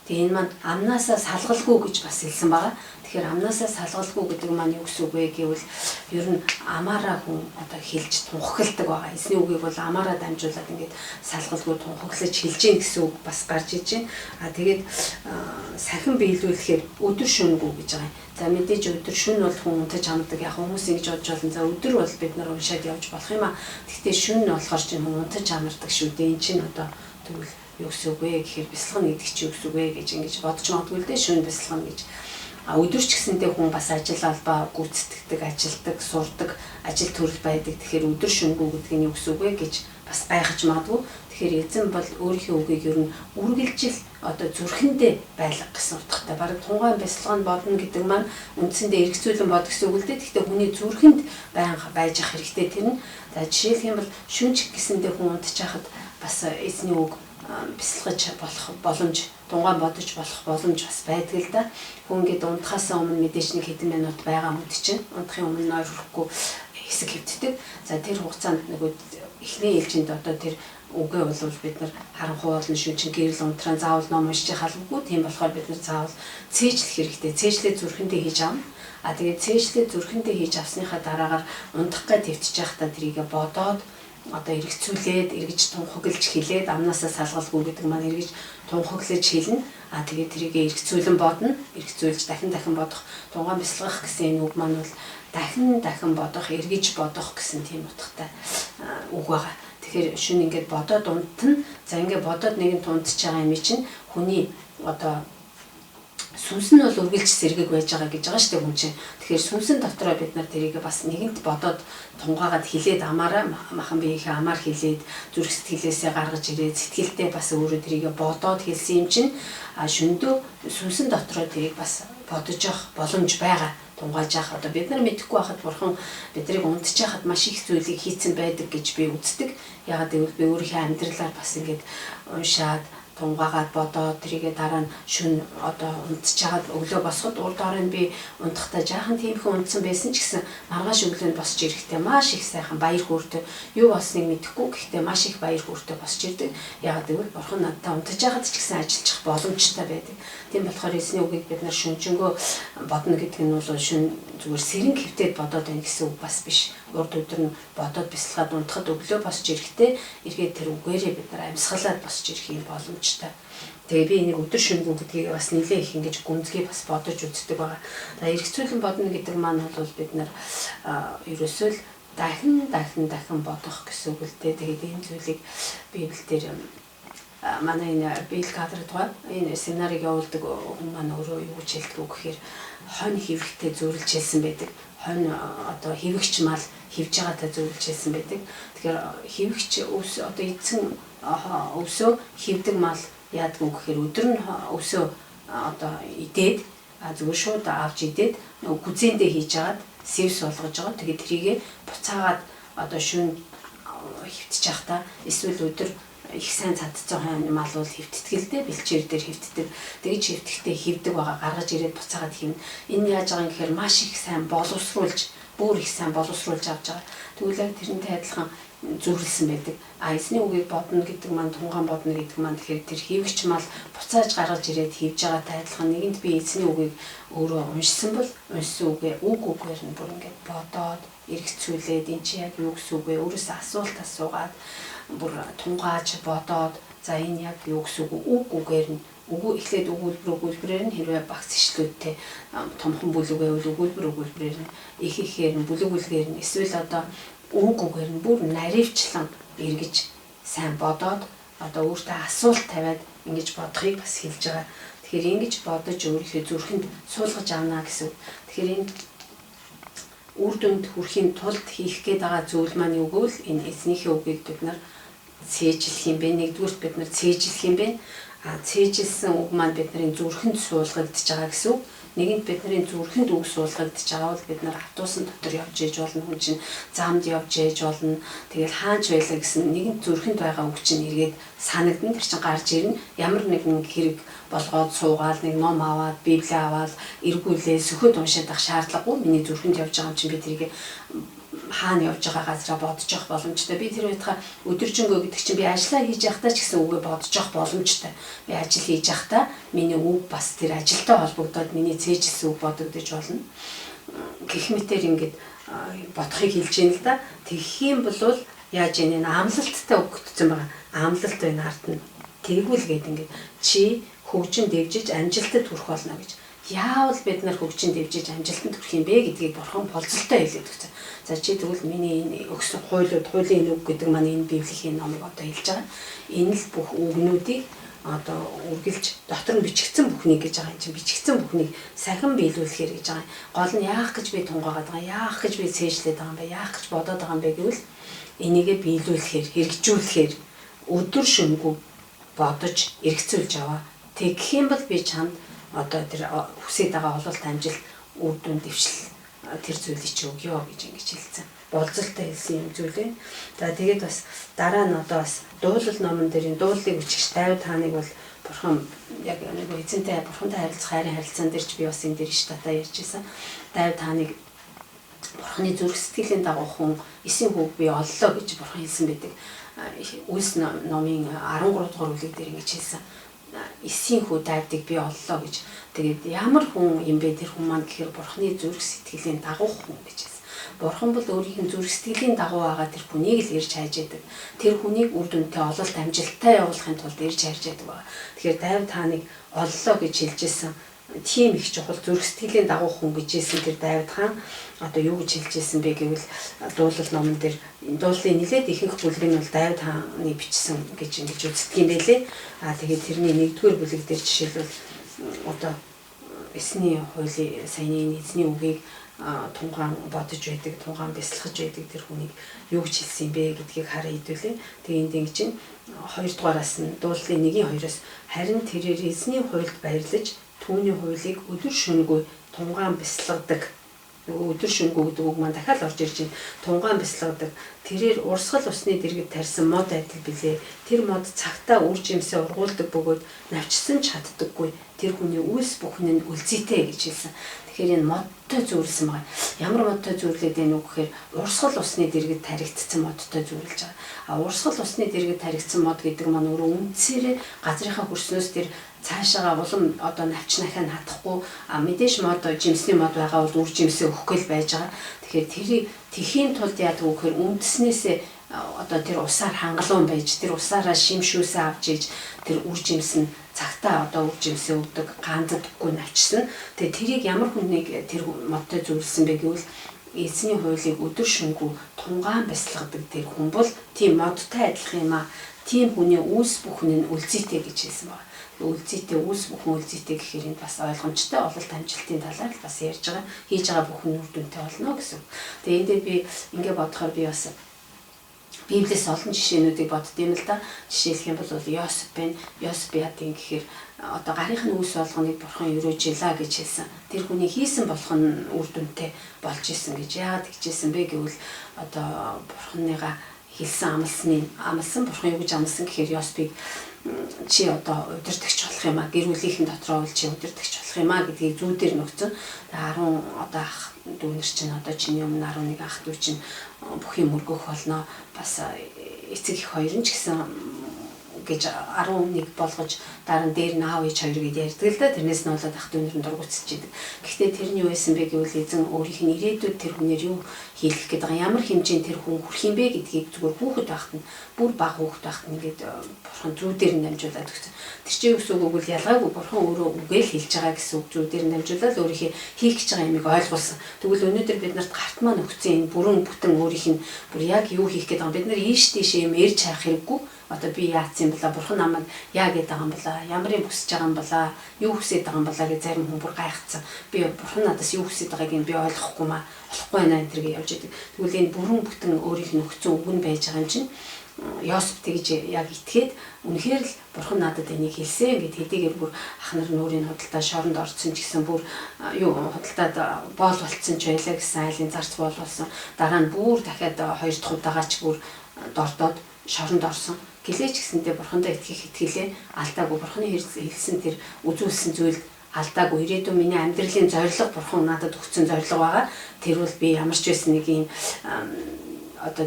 Тэгээ энэ маань амнаасаа салгалгүй гэж бас хэлсэн байгаа. Тэгэхээр амнаасаа салгалгүй гэдэг маань юу гэсэн үг вэ гэвэл ер нь амаараа хүн одоо хэлж тунхагладаг байгаа. Эсний үгийг бол амаараа дамжуулаад ингээд салгалгүй тунхаглаж хэлж гин гэсэн үг бас гарч иж байна. Тэгээд сахин биелүүлэхээр өдөр шөнөгүй гэж байгаа юм. За мэдээж өдөр шөнө бол хүн унтаж амдаг. Яг хүмүүс ингэж бодож байна. За өдөр бол бид нар уншаад явж болох юм аа. Гэхдээ шөнө болохоор ч хүн унтаж амардаг шүү дээ. Энд чинь одоо тэгвэл юу гэсэн үг вэ гэхээр бясалгана гэдэг чинь юу гэсэн үг вэ гэж ингэж бодож магадгүй л дээ шөнө бясалгана гэж. Өдөр ч гэсэндээ хүн бас ажил албаа гүйцэтгэдэг, ажилдаг, сурдаг, ажил төрөл байдаг. Тэгэхээр өдөр шөнөгүй гэдэг нь юу гэсэн үг вэ гэж бас гайхаж магадгүй. Тэгэхээр эзэн бол өөрийнхөө үгийг ер нь үргэлжил одоо зүрхэндээ байлга гэсэн утгатай. Бараг тунгаан бясалгана бодно гэдэг маань үндсэндээ эргэцүүлэн бод гэсэн үг л дээ. Гэхдээ хүний зүрхэнд байнга байж ах хэрэгтэй тэр нь. За жишээлх юм бол шүнж гэсэндээ хүн унтж хахад бас эзний үг бясалгаж болох боломж, тунгаан бодож болох боломж бас байдаг л да. Хүн гээд унтахаас өмнө мэдээж нэг хэдэн минут байгаа мэд чинь унтахын өмнө нойр хүрэхгүй хэсэг хэвддэг. За тэр хугацаанд нөгөө эхний ээлжинд одоо тэр үгээ бол бид нар харанхуй болно шүү чинь гэрэл унтраа заавал ном уншиж халбгүй. Тийм болохоор бид нар заавал цээжлэх хэрэгтэй. Цээжлээ зүрхэндээ хийж авна. Тэгээд цээжлээ зүрхэндээ хийж авсныхаа дараагаар унтах гэж твтчих байхдаа тэрийгэ бодоод одоо эргэцүүлээд эргэж тунхаглаж хэлээд амнаасаа салгалгүй гэдэг маань эргэж тунхаглаж хэлнэ. Тэгээд тэрийгэ эргэцүүлэн бодно. Эргэцүүлж дахин бодох, тунгаан бясалгах гэсэн энэ үг маань бол дахин бодох, эргэж бодох гэсэн тийм утгатай үг байгаа. Тэгэхээр шүн ингээд бодоод унтна. За ингээд бодоод нэгэн унтж байгаа юм чинь хүний одоо сүнс нь бол үргэлж сэргэг байж байгаа гэж байгаа шүү дээ хүн чинь. Тэгэхээр сүнсэн дотроо бид нар тэрийг бас нэгэнт бодоод тунгаагаад хилээд амаараа махан биеийнхээ амаар хилээд зүрх сэтгэлээсээ гаргаж ирээд сэтгэлдээ бас өөрөө тэрийг бодоод хэлсэн юм чинь шөндөө сүнсэн дотроо тэрийг бас бодож явах боломж байгаа. Тунгааж явах одоо бид нар мэдэхгүй байхад бурхан биднийг унтж яхад маш их зүйлийг хийцэн байдаг гэж би үздэг. Ягаад гэвэл би өөрийнхөө амьдралаар бас ингэж уншаад тунгаагаад бодоод тэрийгэ дараа нь шүн одоо унтж чагаад өглөө босоход урд орон би унтахтаа жаахан тиймхэн унтсан байсан ч гэсэн маргааш өглөө нь босч ирэхдээ маш их сайхан баяр хөөртэй юу болсныг мэдэхгүй гэхдээ маш их баяр хөөртэй босч ирдэг. Ягаад гэвэл бурхан надад унтж чагаад ч гэсэн ажиллах боломжтой байдаг. Тийм болохоор эзний үгийг бид нар шүнжэнгөө бодно гэдэг нь бол шүн зүгээр сэрэнг хөвтөд бодоод байна гэсэн үг бас биш. Урд өдөр нь бодоод бясалгаад унтахад өглөө босч ирэхдээ эргээд тэр үгээрээ бид нар амьсгалаад босч ирэх юм боломжтой. Тэгээ би энийг өдөр шөнөгүй гэдгийг бас нэлээ их ингэж гүнзгий бас бодож үздэг байгаа. За эргэцүүлэн бодно гэдэг маань бол бид нар ерөөсөө л дахин бодох гэсэн үг л дээ. Тэгээд энэ зүйлийг Библиэлд манай энэ биел кадртгаа энэ семинарыг явуулдаг хүн маань өөрөө юу гэж хэлдэг вэ гэхээр хонь хивхтэй зөвлөж хэлсэн байдаг. Хонь одоо хивгч мал хивж байгаатай зөвлөж хэлсэн байдаг. Тэгэхээр хивгч өвс одоо эцэн өвсөө хивдэг мал яадаг вэ гэхээр өдөр нь өвсөө одоо идээд зүгээр шууд авч идээд гүзээндээ хийж агаад сэвс болгож байгаа. Тэгээд тэрийгэ буцаагаад одоо шүн хөвтж явахдаа эсвэл өдөр их сайн цадцсан хойно мал бол хөвтдгэлтэй бэлчээр дээр хөвтдөг. Тэгж хөвтгтээ хөвдөг байгаа гаргаж ирээд буцаагаад хийнэ. Энэ яаж байгаа юм гэхээр маш их сайн боловсруулж, бүр их сайн боловсруулж авч байгаа. Тэгвэл яг тэрнтэй адилхан зүрлсэн байдаг. Эзний үгийг бодно гэдэг маань тунгаан бодно гэдэг маань тэгэхээр тэр хийвч мал буцааж гаргаж ирээд хийж байгаатай адилхан нэгэнд би эзний үгийг өөрөө уншсан бол уншсан үгээр үгээр нь бүр ингээд бодоод эргэцүүлээд эн чи яг юу гэсэн үг вэ? Өөрөөсөө асуулт асуугаад бүр тунгааж бодоод за энэ яг юу гэсэн үг үгээр нь үгүй эхлээд өгүүлбэрээр нь хэрвээ багц ишлүүдтэй томхон бүлэг байвал өгүүлбэрээр нь ихээр нь бүлэг нь эсвэл одоо үгээр нь бүр наривчлан эргэж сайн бодоод одоо өөртөө асуулт тавиад ингэж бодохыг бас хэлж байгаа. Тэгэхээр ингэж бодож өөрийнхөө зүрхэнд суулгаж авна гэсэн. Тэгэхээр энэ үр дүнд хүрэхийн тулд хийх гээд байгаа зүйл маань юу гэвэл энэ эзнийхээ үгийг бид нар цээжлэх юм бэ. Нэгдүгürt бид нар цээжлэх юм бэ. Цээжилсэн үг маань бидний зүрхэнд суулгагдж байгаа гэсэн үг. Нэгэнт бидний зүрхэнд үг суулгагдж байгаа бол бид нар автобусын дотор явж ээж болно, хүн чинь замд явж ээж болно. Тэгэл хаач байлаа гэсэн нэгэнт зүрхэнд байгаа үг чинь эргээд санагдана. Тэр чинь гарч ирнэ. Ямар нэгэн хэрэг болгоод суугаад нэг ном аваад, библи аваад эргүүлээ сөхөд уншаад ах шаардлагагүй. Миний зүрхэнд явж байгаа юм чинь би тэрийг хаана явж байгаа газараа бодож явах боломжтой. Би тэр байтугай өдөржингөө гэдэг чинь би ажиллаа хийж явахдаа ч гэсэн үгээ бодож явах боломжтой. Би ажил хийж явахдаа миний үг бас тэр ажилтай холбогдоод миний цээжилсэн үг бодогдож болно. Гэх мэтээр ингээд бодохыг хэлж яана л да. Тэгэх юм бол яаж яана энэ амлалттай өгөгдсөн байгаа. Амлалт байна ард нь. Тэгвэл ингээд чи хөгжин дэвжиж амжилтад хүрэх болно гэж. Яавал бид нар хөгжин дэвжиж амжилтанд хүрэх юм бэ гэдгийг бурхан болцолтой хэлээд өгсөн. За чи тэгвэл миний энэ өгсөн хуулийн үг гэдэг маань энэ библийн номыг одоо хэлж байгаа. Энэ л бүх үгнүүдийг одоо үргэлж дотор нь бичигдсэн бүхнийг гэж байгаа юм чинь бичигдсэн бүхнийг сахин биелүүлэхээр гэж байгаа. Гол нь яах гэж би тунгаагаад байгаа, яах гэж би цээжлээд байгаа юм бэ, яах гэж бодоод байгаа юм бэ гэвэл энийгээ биелүүлэхээр, хэрэгжүүлэхээр өдөр шөнөгүй бодож эргэцүүлж аваа. Тэгэх юм бол би чамд одоо тэр хүсэж байгаа ололт амжилт үр дүн дэвшил тэр зүйлийг чи өгье гэж ингэж хэлсэн. Болцолтой хэлсэн юм зүйл ээ. За тэгээд бас дараа нь одоо бас дуулал номон дээр энэ дуулалыг үчигч Давид хааныг бол бурхан яг нэг эзэнтэй бурхантай харилцах хайрын харилцаан дээр ч би бас энэ дээр иш татаа ярьж байсан. Давид хааныг бурханы зүрх сэтгэлийн дагуу хүн 9 хүүг би оллоо гэж бурхан хэлсэн байдаг. Үлс номын 13 дугаар бүлэг дээр ингэж хэлсэн. 9 хүү Давидыг би оллоо гэж. Тэгээд ямар хүн юм бэ тэр хүн маань гэхээр бурханы зүрх сэтгэлийн дагуу хүн гэж хэлсэн. Бурхан бол өөрийнх нь зүрх сэтгэлийн дагуу байгаа тэр хүнийг л ирж хайж яадаг. Тэр хүнийг үр дүнтэй ололт амжилттай явуулахын тулд ирж хайж яадаг байна. Тэгэхээр Давид хааныг оллоо гэж хэлжсэн. Тийм их чухал зүрх сэтгэлийн дагуу хүн гэж хэлсэн тэр Давид хаан одоо юу гэж хэлжсэн бэ гэвэл дуулал номон дээр дуулалын нэлээд ихэнх бүлэг нь бол Давид хааны бичсэн гэж ингэж үздэг юм байлээ. Тэгээд тэрний 1-р бүлэг дээр жишээлбэл одоо эсний хуулийн саяны эзний үгийг тунгаан бодож байдаг, тунгаан бясалгаж байдаг тэр хүнийг юу гэж хэлсэн бэ гэдгийг хараа хэдүүлээ. Тэгээ энд ингэж 2 дугаараас нь дуулалын 1-2-оос харин тэрээр эзний хуйлд баярлаж түүний хуулийг өдөр шөнөгүй тунгаан бясалгадаг. Өдөр шөнөгүй гэдэг үг маань дахиад орж ирж байна. Тунгаан бясалгадаг. Тэрээр урсгал усны дэргэд тарьсан мод адил билээ. Тэр мод цагтаа үр жимсээ ургуулдаг бөгөөд навчсан ч чаддаггүй. Тэр хүний үйлс бүхэн нь үлзийтэй гэж хэлсэн. Тэгэхээр энэ модтой зүйрлсэн байгаа. Ямар модтой зүйрлээд байна уу гэхээр урсгал усны дэргэд таригдсан модтой зүйрлж байгаа. Урсгал усны дэргэд таригдсан мод гэдэг маань өөрөө үндсээрээ газрынхаа хөрснөөс тэр цаашаага улам одоо навчнахаа хатахгүй мэдээж мод жимсний мод байгаа бол үр жимсээ өгөхгүй л байж байгаа. Тэгэхээр тэрийг тэхийн тулд яадаг вэ гэхээр үндснээсээ одоо тэр усаар хангалуун байж тэр усаараа шимшүүсээ авч иж тэр үр жимс нь цагтаа одоо үр жимсээ өгдөг ганцдаггүй навчсан. Тэгээ тэрийг ямар хүнийг тэр модтой зүйрлсэн бэ гэвэл эзний хуулийг өдөр шөнөгүй тунгаан бясалгадаг тэр хүн бол тийм модтой адилхан юм а. Тийм хүний үйлс бүхэн нь үлзийтэй гэж хэлсэн байна. Үлзийтэй үйлс бүхэн үлзийтэй гэхээр энэ бас ойлгомжтой ололт амжилтын талаар л бас ярьж байгаа. Хийж байгаа бүхэн үр дүнтэй болно гэсэн. Тэгээ энд дээр би ингэ бодохоор би бас Библиэс олон жишээнүүдийг боддtiin л да. Жишээлх юм бол Йосеф байна. Йосеф яадын гэхээр одоо гарынхны үйлс болгоныг бурхан өрөөжилаа гэж хэлсэн. Тэр хүний хийсэн болох нь үр дүнтэй болж исэн гэж яагаад гэжсэн бэ гэвэл одоо бурханыгаа хэлсэн амлсан бурхан юу гэж амлсан гэхээр Йосефийг чи одоо удирдахч болох юм а. Гэр бүлийнхэн дотроо бол чи удирдахч болох болчих юм а гэдгийг зүүдээр нөхцөн. Тэгээ 10 одоо ах дүүнер чинь одоо чиний өмнө 11 ах дүү чинь бүх юм өргөх болно. Бас эцэг их хоёр нь ч гэсэн гэж 11 болгож дараа нь дээр нь аав ээж хоёр гэдээ ярьдаг л да. Тэрнээс нь болоод ах дүүнер нь дургуцчихийдэг. Гэхдээ тэр нь юу байсан бэ гэвэл эзэн өөрийнх нь ирээдүйд тэр хүнээр юу хийх гээд байгаа, ямар хэмжээнд тэр хүн хүрэх юм бэ гэдгийг зүгээр хүүхэд байхад нь бүр бага хүүхэд байхад нь ингээд бурхан зүүдээр нь дамжуулаад өгсөн. Тэр чинь юу гэсэн үг вэ? Ялгаагүй бурхан өөрөө үгээл хэлж байгаа гэсэн үг. Зүүдээр нь дамжуулаад өөрийнхөө хийх гэж байгаа юмыг ойлгуулсан. Тэгвэл өнөөдөр бид нарт гарт маань өгсөн энэ бүрэн бүтэн өөрийнх нь бүр яг юу хийх гээд байгаа. Бид нар ийш тийш юм ярьж хайх хэрэггүй. Одоо би яатсан юм бла, бурхан намайг яа гээд байгаа юм бла, ямар юм хүсэж байгаа юм бла, юу хүсэж байгаа юм бла гэж зарим хүн бүр гайхацсан. Би бурхан надаас юу хүсэж байгааг би ойлгохгүй маа, олохгүй байна энэ төргийг явж идэг. Тэгвэл энэ бүрэн бүтэн өөрийнх нь өгсөн үг нь байж байгаа юм чинь Йосеф тэгж яг итгээд үнэхээр л бурхан надад энийг хэлсэн гэд хэдийгээр бүр ах нар нь өөрийн худалдаа шоронд орсон ч гэсэн бүр юу худалдаад боол болцсон ч байлаа гэсэн айлын зарц боол болсон. Дараа нь бүр дахиад хоёр дахь удаага ч бүр дордоод шоронд орсон. Гэлээч гэсэндээ бурхандаа итгэх итгэлээ алдаагүй, бурханы хэлсэн тэр үзүүлсэн зүйлд алдаагүй. Ирээдүйн миний амьдралын зорилго бурхан надад өгсөн зорилго байгаа. Тэр бол би ямар ч байсан нэг юм одоо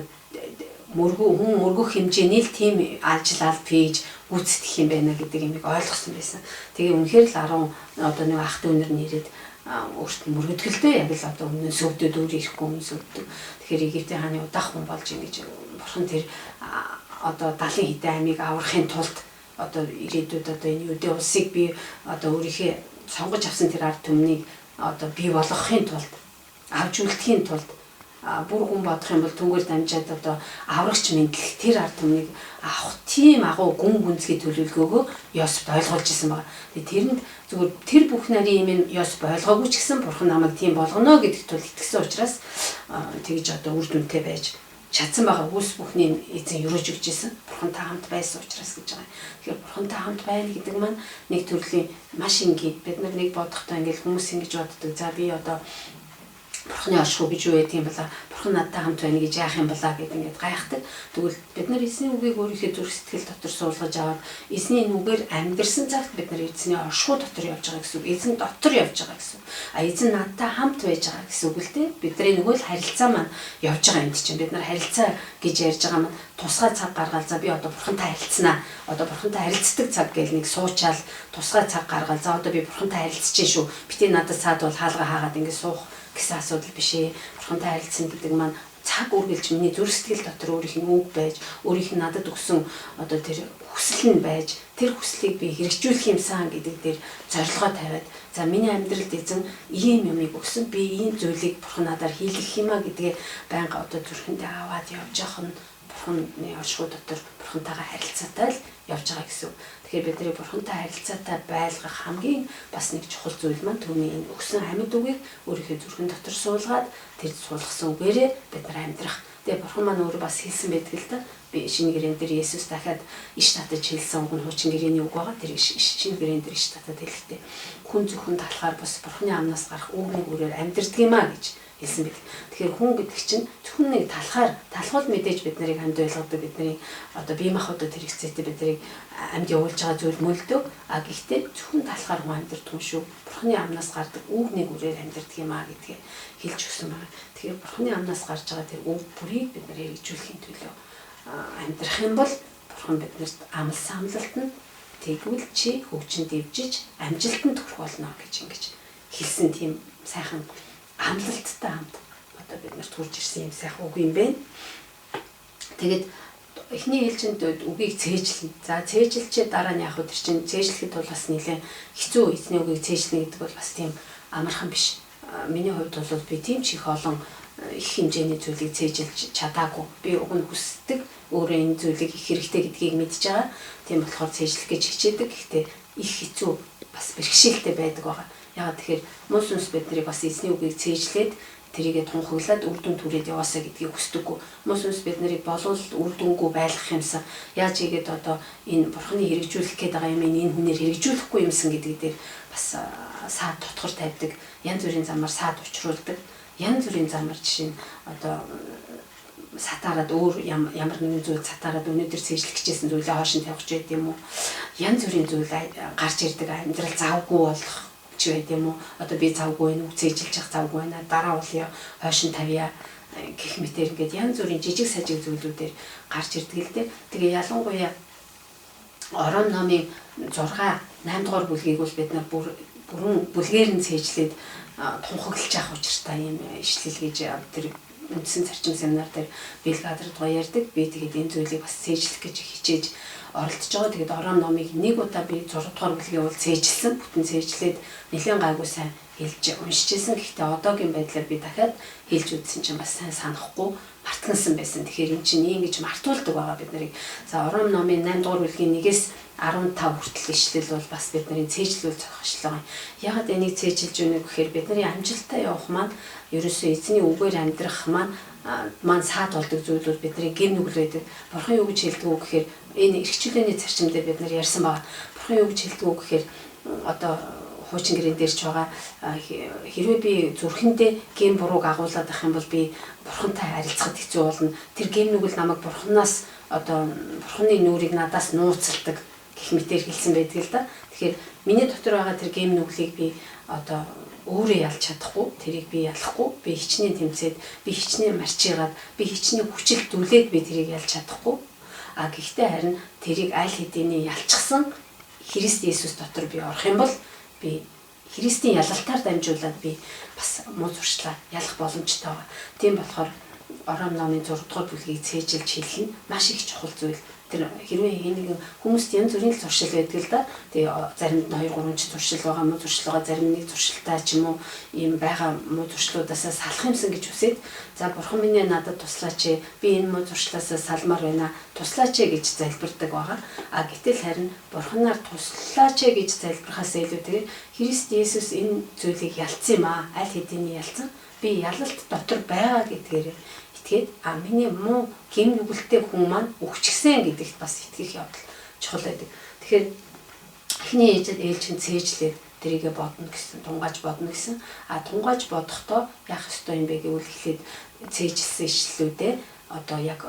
мөргөх хэмжээний л тийм ажиллаад пэйж гүйцэтгэх юм байна гэдэг юмыг ойлгосон байсан. Тэгээ үнэхээр л 10 одоо нэг ах дүүнэр нэрээд өөртөө мөргөдгөлдөө яг л одоо өмнө сөвдөд өөр ирэхгүй өмнө сөвдөд. Тэгэхээр Египтийн хааны удаах хүн болж ингэж бурхан тэр одоо 70 хэдэн аймыг аврахын тулд одоо ирээдүйд одоо энэ үдээ улсыг би одоо өөрийнхөө сонгож авсан тэр ард түмнийг одоо бий болгохын тулд авч үлдэхийн тулд бүр хүн бодох юм бол түнгээр дамжаад одоо аврагч мэдлэх тэр ард түмнийг авах тийм агуу гүн гүнзгий төлөвлөгөөгөө Йосеф ойлгуулж исэн байна. Тэгээ тэрэнд зүгээр тэр бүх нарийн юм Йосеф ойлгоогүй ч гэсэн бурхан намайг тийм болгоно гэдэгт бол итгэсэн учраас тэгж одоо үр дүнтэй байж чадсан байгаа. Үс бүхний эзэн өрөөж өгч исэн. Бурхантай хамт байсан учраас гэж байгаа. Тэгэхээр бурхантай хамт байна гэдэг маань нэг төрлийн маш энгийн. Бид нар нэг бодохдоо ингээл хүмүүс ингэж боддог. За би одоо бурханы оршихуй гэж юу яд юм бала, бурхан надтай хамт байна гэж яах юм бала гэд ингээд гайхдаг. Тэгвэл бид нар эзний үгийг өөрийнхөө зүрх сэтгэл дотор суулгаж аваад эзний нүгээр амьдрсан цагт бид нар эзний оршихуй дотор явж байгаа гэсэн үг. Эзэн дотор явж байгаа гэсэн үг. Эзэн надтай хамт байж байгаа гэсэн үг л дээ. Бидний нөгөө л харилцаа маань явж байгаа юм чинь. Бид нар харилцаа гэж ярьж байгаа маань тусгай цаг гаргаал. За би одоо бурхантай харилцсанаа. Одоо бурхантай харилцдаг цаг гэж нэг суучаал тусгай цаг гаргаал. За одоо би бурхантай харилцаж шүү. Битээ надад цаад бол хаалга хаагаад ингээд суух гэсэн асуудал биш ээ. Бурхантай харилцсан гэдэг маань цаг үргэлж миний зүрх сэтгэл дотор өөрийнх нь үг байж, өөрийнх нь надад өгсөн одоо тэр хүсэл нь байж, тэр хүслийг би хэрэгжүүлэх юмсан гэдэг дээр зорилгоо тавиад, за миний амьдралд эзэн ийм юмыг өгсөн, би ийм зүйлийг бурхан надаар хийлгэх юмаа гэдгээ байнга одоо зүрхэндээ аваад явж явах нь бурханы оршихуй дотор бурхантайгаа харилцаатай л явж байгаа гэсэн. Тэгэхээр бидний бурхантай харилцаатай байлгах хамгийн бас нэг чухал зүйл маань түүний энэ өгсөн амьд үгийг өөрийнхөө зүрхэн дотор суулгаад тэр суулгасан үгээрээ бид нар амьдрах. Тэгээ бурхан маань өөрөө бас хэлсэн байдаг л да. Би шинэ гэрэн дээр Есүс дахиад иш татаж хэлсэн үг нь хуучин гэрээний үг байгаа. Тэр шинэ гэрэн дээр иш татаад хэлэхдээ хүн зөвхөн талахаар бас бурханы амнаас гарах үгний үрээр амьдрдаг юм а гэж хэлсэн байдаг. Тэгэхээр хүн гэдэг чинь зөвхөн нэг талхал мэдээж бид нарыг хамт ойлгодог, бидний одоо бие махбодод хэрэгцээтэй бид нарыг амьд явуулж байгаа зүйл мөлдөө. Гэхдээ зөвхөн талхаар хүн амьдрдаг юм шүү. Бурханы амнаас гардаг үгний үрээр амьдрдаг юм а гэдгээ хэлж өгсөн байна. Тэгэхээр бурханы амнаас гарч байгаа тэр үг бүрийг бид нар хэрэгжүүлэхийн төлөө амьдрах юм бол бурхан биднэрт амлсан амлалт нь тэгвэл чи хөгжин дэвжиж амжилтанд хүрэх болно гэж ингэж хэлсэн тийм сайхан амлалттай хамт одоо бид нарт хүрж ирсэн юм сайхан үг юм байна. Тэгээд эхний ээлжинд үгийг цээжлэн. За цээжилчээ дараа нь яг тэр чинь цээжлэхэд бол бас нэлээд хэцүү эзний үгийг цээжлэнэ гэдэг бол бас тийм амархан биш. Миний хувьд бол би тийм ч их олон их хэмжээний зүйлийг цээжилж чадаагүй. Би уг нь хүсдэг өөрөө энэ зүйлийг их хэрэгтэй гэдгийг мэдж байгаа. Тийм болохоор цээжлэх гэж хичээдэг. Гэхдээ их хэцүү бас бэрхшээлтэй байдаг байгаа. Яагаад тэгэхээр мус сүнс биднийг бас эзний үгийг цээжлээд тэрийгэ тунхаглаад үр дүн түрээд яваасаа гэдгийг хүсдэггүй. Мус сүнс бид нарыг болов үр дүнгүй байлгах юмсан. Яаж игээд одоо энэ бурханы хэрэгжүүлэх гээд байгаа юм энэ хүнээр хэрэгжүүлэхгүй юмсан гэдэг дээр бас саад тотгор тавьдаг. Янз бүрийн замаар саад учруулдаг. Янз бүрийн замаар жишээ нь одоо сатаарад өөр ямар нэгэн зүйл сатаарад өнөөдөр цээжлэх гэжсэн зүйлээ хоошин тавих ч байд юм уу. Янз бүрийн зүйл гарч ирдэг, амьдрал завгүй болох өгч байд юм уу? Одоо би завгүй нүг цээжилж явах завгүй байна. Дараа уулын хойшин тавья гэх мэтэр ингээд янз бүрийн жижиг сажиг зүйлүүдээр гарч ирдэг л дээ. Тэгээ ялангуяа орон номын 6 8 дугаар бүлгийг бол бид нар бүрэн бүлгээр нь цээжлээд тунхаглаж авах учиртай юм ишлэл гэж тэр үндсэн зарчим семинар дээр Белградд ярьдаг. Би тэгээд энэ зүйлийг бас цээжлэх гэж хичээж оролдож байгаа. Тэгээд орон номыг нэг удаа би 6 дугаар бүлгийн бол цээжилсэн. Бүтэн цээжлээд нэлээд гайгүй сайн хэлж уншижсэн. Гэхдээ одоогийн байдлаар би дахиад хэлж үзсэн чинь бас сайн санахгүй мартгансан байсан. Тэгэхээр эн чинь ингэж мартуулдаг байгаа бид нарыг. За орон номын 8 дугаар бүлгийн 1-ээс 15 хүртэл ишлэл бол бас бидний цээжлүүл зохиошлоо. Ягаад энийг цээжилж өгнө гэхээр бидний амжилттай явах маань ерөөсөө эзний үгээр амьдрах маань саад болдог зүйлүүд бидний гэр нүгэл байдаг. Бурхан юу гэж хэлдэг вэ гэхээр энэ эрхчлөөний зарчим дээр бид нар ярьсан байгаа. Бурхан юу гэж хэлдэг вэ гэхээр одоо хуучин гэрэн дээр ч байгаа хэрвээ би зүрхэндээ гэм бурууг агуулад ах юм бол би бурхантай харилцахад хэцүү болно. Тэр гэм нүгэл намайг бурханаас одоо бурханы нүрийг надаас нууцалдаг гэх мэтээр хэлсэн байдаг л да. Тэгэхээр миний дотор байгаа тэр гэм нүглийг би одоо өөрөө ялж чадахгүй, тэрийг би ялахгүй, би хичнээн тэмцээд, би хичнээн марчигаад, би хичнээн хүчилдүүлээд би тэрийг ялж чадахгүй. Гэхдээ харин тэрийг аль хэдийн ялчихсан Христ Есүс дотор би орох юм бол би Христийн ялалтаар дамжуулаад би бас муу зуршлаа ялах боломжтой байгаа. Тийм болохоор орон номын 6 дугаар бүлгийг цээжилж хэлнэ маш их чухал зүйл. Тэр хэрвээ нэг хүмүүст янз бүрийн зуршил байдаг л да. Тэгээ заримд 2 3 ч зуршил байгаа, муу зуршил байгаа, зарим нэг зуршилтай ч юм уу ийм байгаа муу зуршлуудаас салах юмсан гэж үсээд за бурхан минь надад туслаач, би энэ муу зуршлаас салмаар байна, туслаач гэж залбирдаг байгаа. Гэтэл харин бурханаар туслаач гэж залбирхаас илүүтэйгээр Христ Есүс энэ зүйлийг ялцсан юм аа. Аль хэдийн ялцсан. Би ялалт дотор байгаа гэдгээр тэгээд миний муу гэм нүгэлтэй хүн маань өгчгсэн гэдэгт бас итгэх явдал чухал байдаг. Тэгэхээр эхний ээлжин цээжлээд тэрийгэ бодно гэсэн, тунгааж бодно гэсэн. Тунгааж бодохдоо яах ёстой юм бэ гэвэл эхлээд цээжилсэн ишлэлүүдээ одоо яг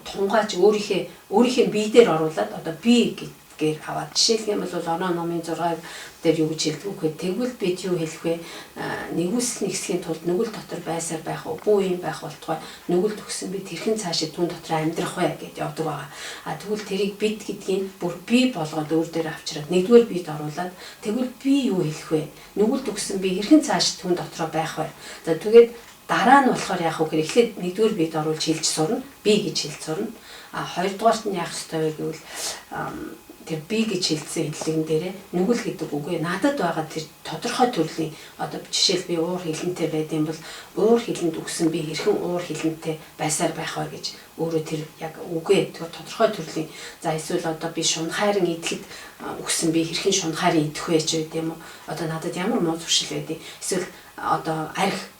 тунгааж өөрийнхөө бие дээр оруулаад одоо би гэдгээр аваад жишээлх юм бол орон номын 6 дээр юу гэж хэлдэг вэ? Тэгвэл бид юу хэлэх вэ? Нэгүсэл нэгсхийн тулд нүгэл дотор байсаар байх уу? Бүү юм байх болтугай нүгэл төгсөн бид хэрхэн цаашаа түн дотор амьдрах вэ гэдээ явдаг байгаа. Тэгвэл тэрийг бид гэдгийг бүр би болгоод өөр дээр авчираад нэгдүгээр бид оруулаад тэгвэл би юу хэлэх вэ? Нүгэл төгсөн би хэрхэн цааш түн дотроо байх вэ? За тэгээд дараа нь болохоор яах вэ гэхээр эхлээд нэгдүгээр бид оруулж хэлж сурна. Би гэж хэлж сурна. Хоёрдугаарт нь яах ёстой вэ гэвэл тэр би гэж хэлсэн хэллэгэн дээрээ нүгэл гэдэг үгээ надад байгаа тэр тодорхой төрлийн одоо жишээл би уур хилэнтэй байдсан бол уур хилэнд өгсөн би хэрхэн уур хилэнтэй байсаар байх вэ гэж өөрөө тэр яг үгээ тэр тодорхой төрлийн за эсвэл одоо би шунхайран идэхэд өгсөн би хэрхэн шунхайран идэх вэ ч гэдэм үү одоо надад ямар муу зуршил байдیں۔ Эсвэл одоо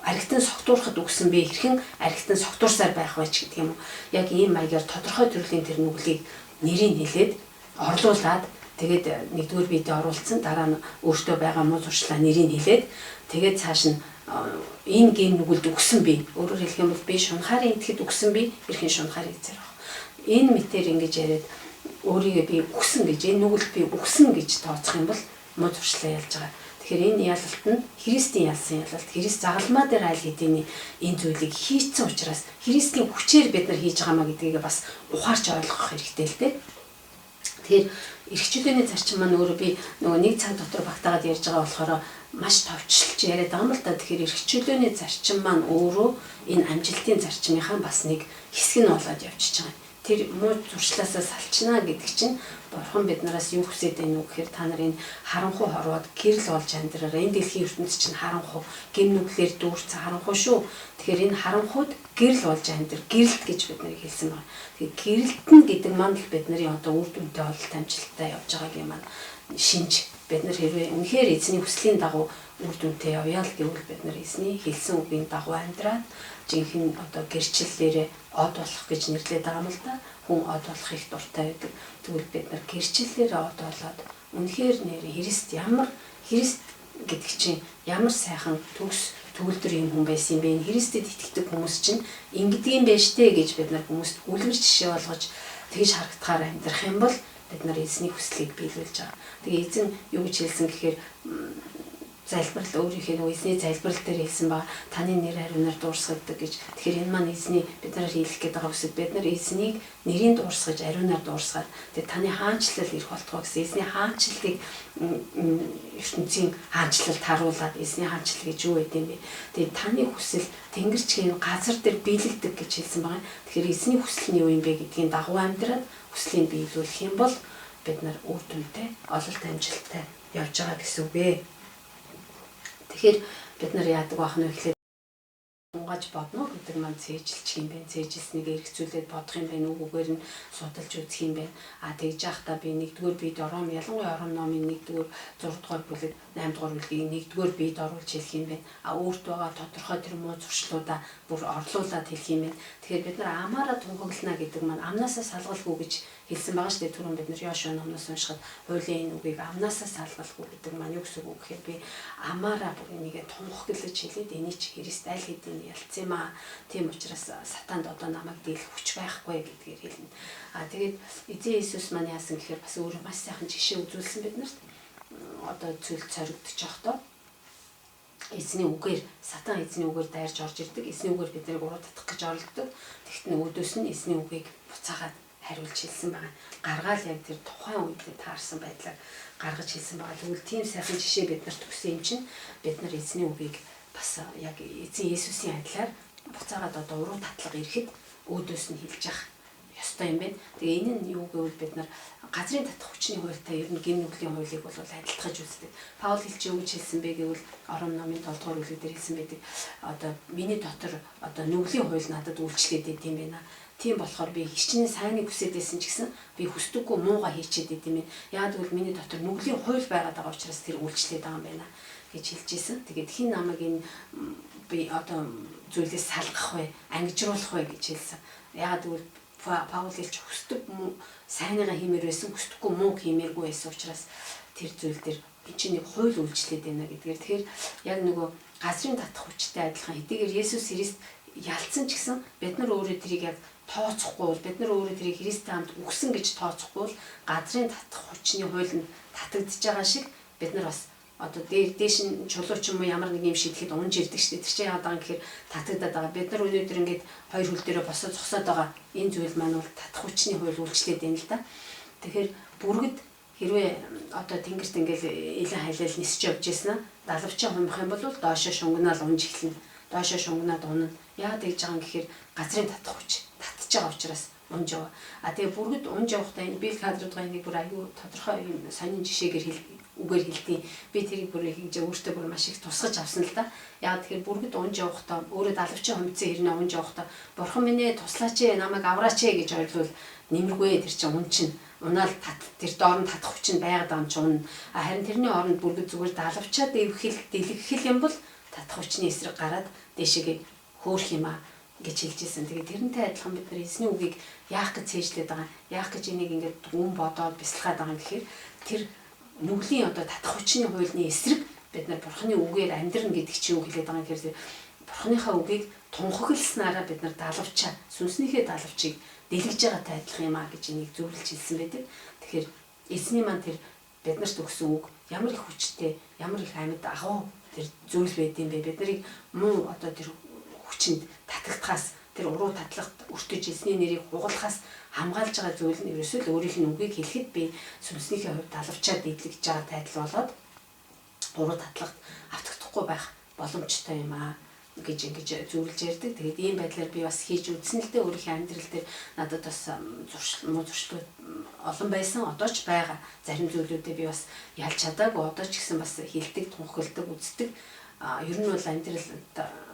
архитан согтуурахад өгсөн би хэрхэн архитан согтуурсаар байх вэ ч гэдэг юм уу. Яг ийм маягаар тодорхой төрлийн тэр нүглийг нэрийг хэлээд орлуулад тэгээд нэгдүгээр биедээ оруулсан дараа нь өөртөө байгаа муу зуршлаа нэрийг хэлээд тэгээд цааш нь энэ гэм нүгэлд өгсөн би өөрөөр хэлэх юм бол би шунхаарын идэхэд өгсөн би хэрхэн шунхаарыг эзэр авах. Энэ мэтэр ингэж яриад өөрийгөө би өгсөн гэж энэ нүгэлд би өгсөн гэж тооцох юм бол муу зуршлаа ялж байгаа. Тэгэхээр энэ ялалт нь Христийн ялсан ялалт. Христ загалмаа дээр аль хэдийн энэ зүйлийг хийцэн учраас Христийн хүчээр бид нар хийж байгаа маа гэдгийг бас ухаарч ойлгох хэрэгтэй л дээ. Тэгэхээр эрхчлөөний зарчим маань өөрөө би нөгөө нэг цаг дотор багтаагаад ярьж байгаа болохоор маш товчлж яриад байгаа юм л да. Тэгэхээр эрхчлөөний зарчим маань өөрөө энэ амжилтын зарчмынхаа бас нэг хэсэг нь болоод явчихж байгаа. Тэр муу зуршлаасаа салчнаа гэдэг чинь бурхан биднээс юу хүсэж байна уу гэхээр та нарын харанхуй хорвоод гэрэл болж амьдраараа энэ дэлхийн ертөнцийн чинь харанхуй гэм нүглээр дүүрсэн харанхуй шүү. Тэгэхээр энэ харанхуйд гэрэл болж амьдр гэрэлт гэж бид нарыг хэлсэн байна. Тэгэхээр гэрэлтэн гэдэг маань л бид нарын одоо үр дүнтэй ололт амжилттай явж байгаагийн маань шинж. Бид нар хэрвээ үнэхээр эзний хүслийн дагуу үр дүнтэй явъя л гэвэл бид нар эзний хэлсэн үгийн дагуу амьдраад жинхэнэ одоо гэрчлэлээрээ од болох гэж нэрлэдэг байгаа юм л да. Хүн од болох их дуртай байдаг. Тэгвэл бид нар гэрчлэлээрээ од болоод үнэхээр нэр Христ гэдэг чинь ямар сайхан төгс төгөлдөр юм хүн байсан юм бэ? Христэд итгэдэг хүмүүс чинь ингэдэг юм байна штэ гэж бид нар хүмүүст үлгэр жишээ болгож тэгж харагдахаар амьдрах юм бол бид нар эзний хүслийг биелүүлж байгаа. Тэгээ эзэн юу гэж хэлсэн гэхээр залбирал өөрийнхөө эзний залбирал дээр хэлсэн ба таны нэр хариунаар дуурсгагддаг гэж. Тэгэхээр энэ маань эзний бид нар хийх гээд байгаа үсэд бид нар эзнийг нэрийн дуурсгаж ариунаар дуурсгаад тэгээ таны хаанчлал ирэх болтгоо гэсэн эзний хаанчлалыг ертөнцийн хаанчлалд харуулад эзний хаанчлал гэж юу гэдэг юм бэ? Тэгээ таны хүсэл тэнгэрчгийн газар дээр биелэгдэг гэж хэлсэн байгаа. Тэгэхээр эзний хүсэл нь юу юм бэ гэдгийг дагуу амьдраад хүслийг биелүүлэх юм бол бид нар үр дүнтэй, ололт амжилттай явж байгаа гэсэн үг ээ. Тэгэхээр бид нар яадаг байх нь вэ гэхлээр унгаж бодно гэдэг маань цээжилчих юм байна. Цээжилснийг эргцүүлээд бодох юм байна. Үгээр нь судалж үзэх юм байна. Тэгж яхта би 1-р биед ором ялангуяа ором номын 1-р 6-р бүлэг 8-р бүлгийг 1-р биед оруулж хэлэх юм байна. Өөрт байгаа тодорхой тэр муу зуршлуудаа бүр орлуулад хэлэх юм байна. Тэгэхээр бид нар амаараа тунхаглана гэдэг маань амнаасаа салгалгүй гэж хэлсэн байгаа шүү дээ. Түрүүн бид нар Йошуа номноос уншихад хуулийн энэ үгийг амнаасаа салгалгүй гэдэг маань юу гэсэн үг гэхээр би амаараа бүр энийгээ тунхаглаж хэлээд эний чи Христ аль хэдийн ялцсан юм аа. Тийм учраас сатанд одоо намайг дийлэх хүч байхгүй гэдгээр хэлнэ. Тэгээд эзэн Иесус маань яасан гэхээр бас өөрөө маш сайхан жишээ үзүүлсэн биднэрт. Одоо цөлд цоригдож явахдаа эзний үгээр сатан эзний үгээр дайрж орж ирдэг. Эзний үгээр бид нарыг уруу татах гэж оролддог. Тэгэхдээ өөдөөс нь эзний үгийг буцаагаад хариулж хэлсэн байгаа. Гаргаал яг тэр тухайн үед таарсан байдлаар гаргаж хэлсэн байгаа. Тэгвэл тийм сайхан жишээ биднэрт өгсөн юм чинь бид нар эзний үгийг бас яг эзэн Иесусийн адилаар буцаагаад одоо уруу татлага ирэхэд өөдөөс нь хэлж явах ёстой юм байна. Тэгээ энэ нь юу гэвэл бид нар газрын татах хүчний хуультай ер нь гин нүглийн хуулийг бол адилтгаж үздэг. Паул хэлж юу гэж хэлсэн бэ гэвэл орон номын 7-р бүлэг дээр хэлсэн байдаг. Одоо миний дотор одоо нүглийн хууль надад үйлчлээд идэм байна. Тийм болохоор би хичнээн сайныг хүсэж байсан ч гэсэн би хүсдэггүй муугаа хийчихэд идэм байна. Яг тэгвэл миний дотор нүглийн хууль байгаад байгаа учраас тэр үйлчлээд байгаа юм байна гэж хэлж ийсэн. Тэгээд хин намайг энэ би одоо зүйлээс салгах вэ, ангижруулах вэ гэж хэлсэн. Яг тэгвэл Паул хэлж хүсдэг сайныгаа хиймээр байсан, хүсдэггүй мууг хиймээргүй байсан учраас тэр зүйл дээр энэ чинь нэг хууль үйлчлээд байна гэдгээр. Тэгэхээр яг нөгөө газрын татах хүчтэй адилхан хэдийгээр Есүс Христ ялцсан ч гэсэн бид нар өөрөө тэрийг яг тооцохгүй бол бид нар өөрөө тэрийг Христтэй хамт үгсэн гэж тооцохгүй бол газрын татах хүчний хууль нь татагдж байгаа шиг бид нар бас одоо дээш нь чулуу ч юм уу ямар нэг юм шидэхэд унж ирдэг шүү дээ. Тэр чинь яагаад байгаа гэхээр татагдаад байгаа. Бид нар өнөөдөр ингээд хоёр хөл дээрээ босоод зогсоод байгаа. Энэ зүйл маань бол татах хүчний хууль үйлчлээд байна л да. Тэгэхээр бүргэд хэрвээ одоо тэнгэрт ингээд илэн хайлал нисэж явж ийсэн далавчаа хумбах юм бол доошоо шунгнаал унж эхэлнэ. Доошоо шунгнаад унана. Яагаад гэж байгаа юм гэхээр газрын татах хүч татж байгаа учраас унж яваа. Тэгээ бүргэд унж явахдаа энэ бил кадруудгаа энийг бүр аюу тодорхой юм сонин жишээгээр үгээр хэлдэг. Би тэрийг бүр хийж өөртөө бүр маш их тусгаж авсан л да. Яг тэгэхээр бүргэд унж явахдаа өөрөө далавчаа хумцсан хэрнээ унж явахдаа бурхан минь ээ туслаач ээ намайг авраач ээ гэж ойлвол нэмэргүй тэр чинь ун чинь унаал тэр доор нь татах хүч нь байгаад байгаа юм чинь унна. Харин тэрний оронд бүргэд зүгээр далавчаа дэлгэхэл юм бол татах хүчний эсрэг гараад дээшээгээ хөөх юм аа гэж хэлж ирсэн. Тэгээд тэрнтэй адилхан бид нар эзний үгийг яах гэж цээжлээд байгаа. Яах гэж энийг ингээд гүн бодоод бясалгаад байгаа юм гэхээр тэр нүглийн одоо татах хүчний хуулины эсрэг бид нар бурханы үгээр амьдрна гэдэг чинь юу хэлээд байгаа юм гэхээр бурханыхаа үгийг тунхагласнараа бид нар далавчаа сүнснийхээ далавчийг дэлгэж байгаатай адилхан юм а гэж энийг зөвлөж хэлсэн байдаг. Тэгэхээр эзний маань тэр биднэрт өгсөн үг ямар их хүчтэй, ямар их амьд агуу тэр зүйл байд юм бэ? Бид нарыг муу одоо тэр хүчинд татагдахаас тэр уруу татлагт өртөж эзний нэрийг хугалахаас хамгаалж байгаа зүйл нь ерөөсөө л өөрийнх нь үгийг хэлэхэд би сүнснийхээ хувьд далавчаад идэлгэж байгаа тайлбар болоод уруу татлагт автагдахгүй байх боломжтой юм аа гэж ингэж зөвлөж ярьдаг. Тэгээд ийм байдлаар би бас хийж үзсэн л дээ өөрийнхөө амьдрал дээр надад бас муу зуршлууд олон байсан. Одоо ч байгаа. Зарим зүйлүүдээ би бас ялж чадаагүй. Одоо ч гэсэн бас хилдэг, тунхагладаг, үздэг. Ер нь бол амьдралд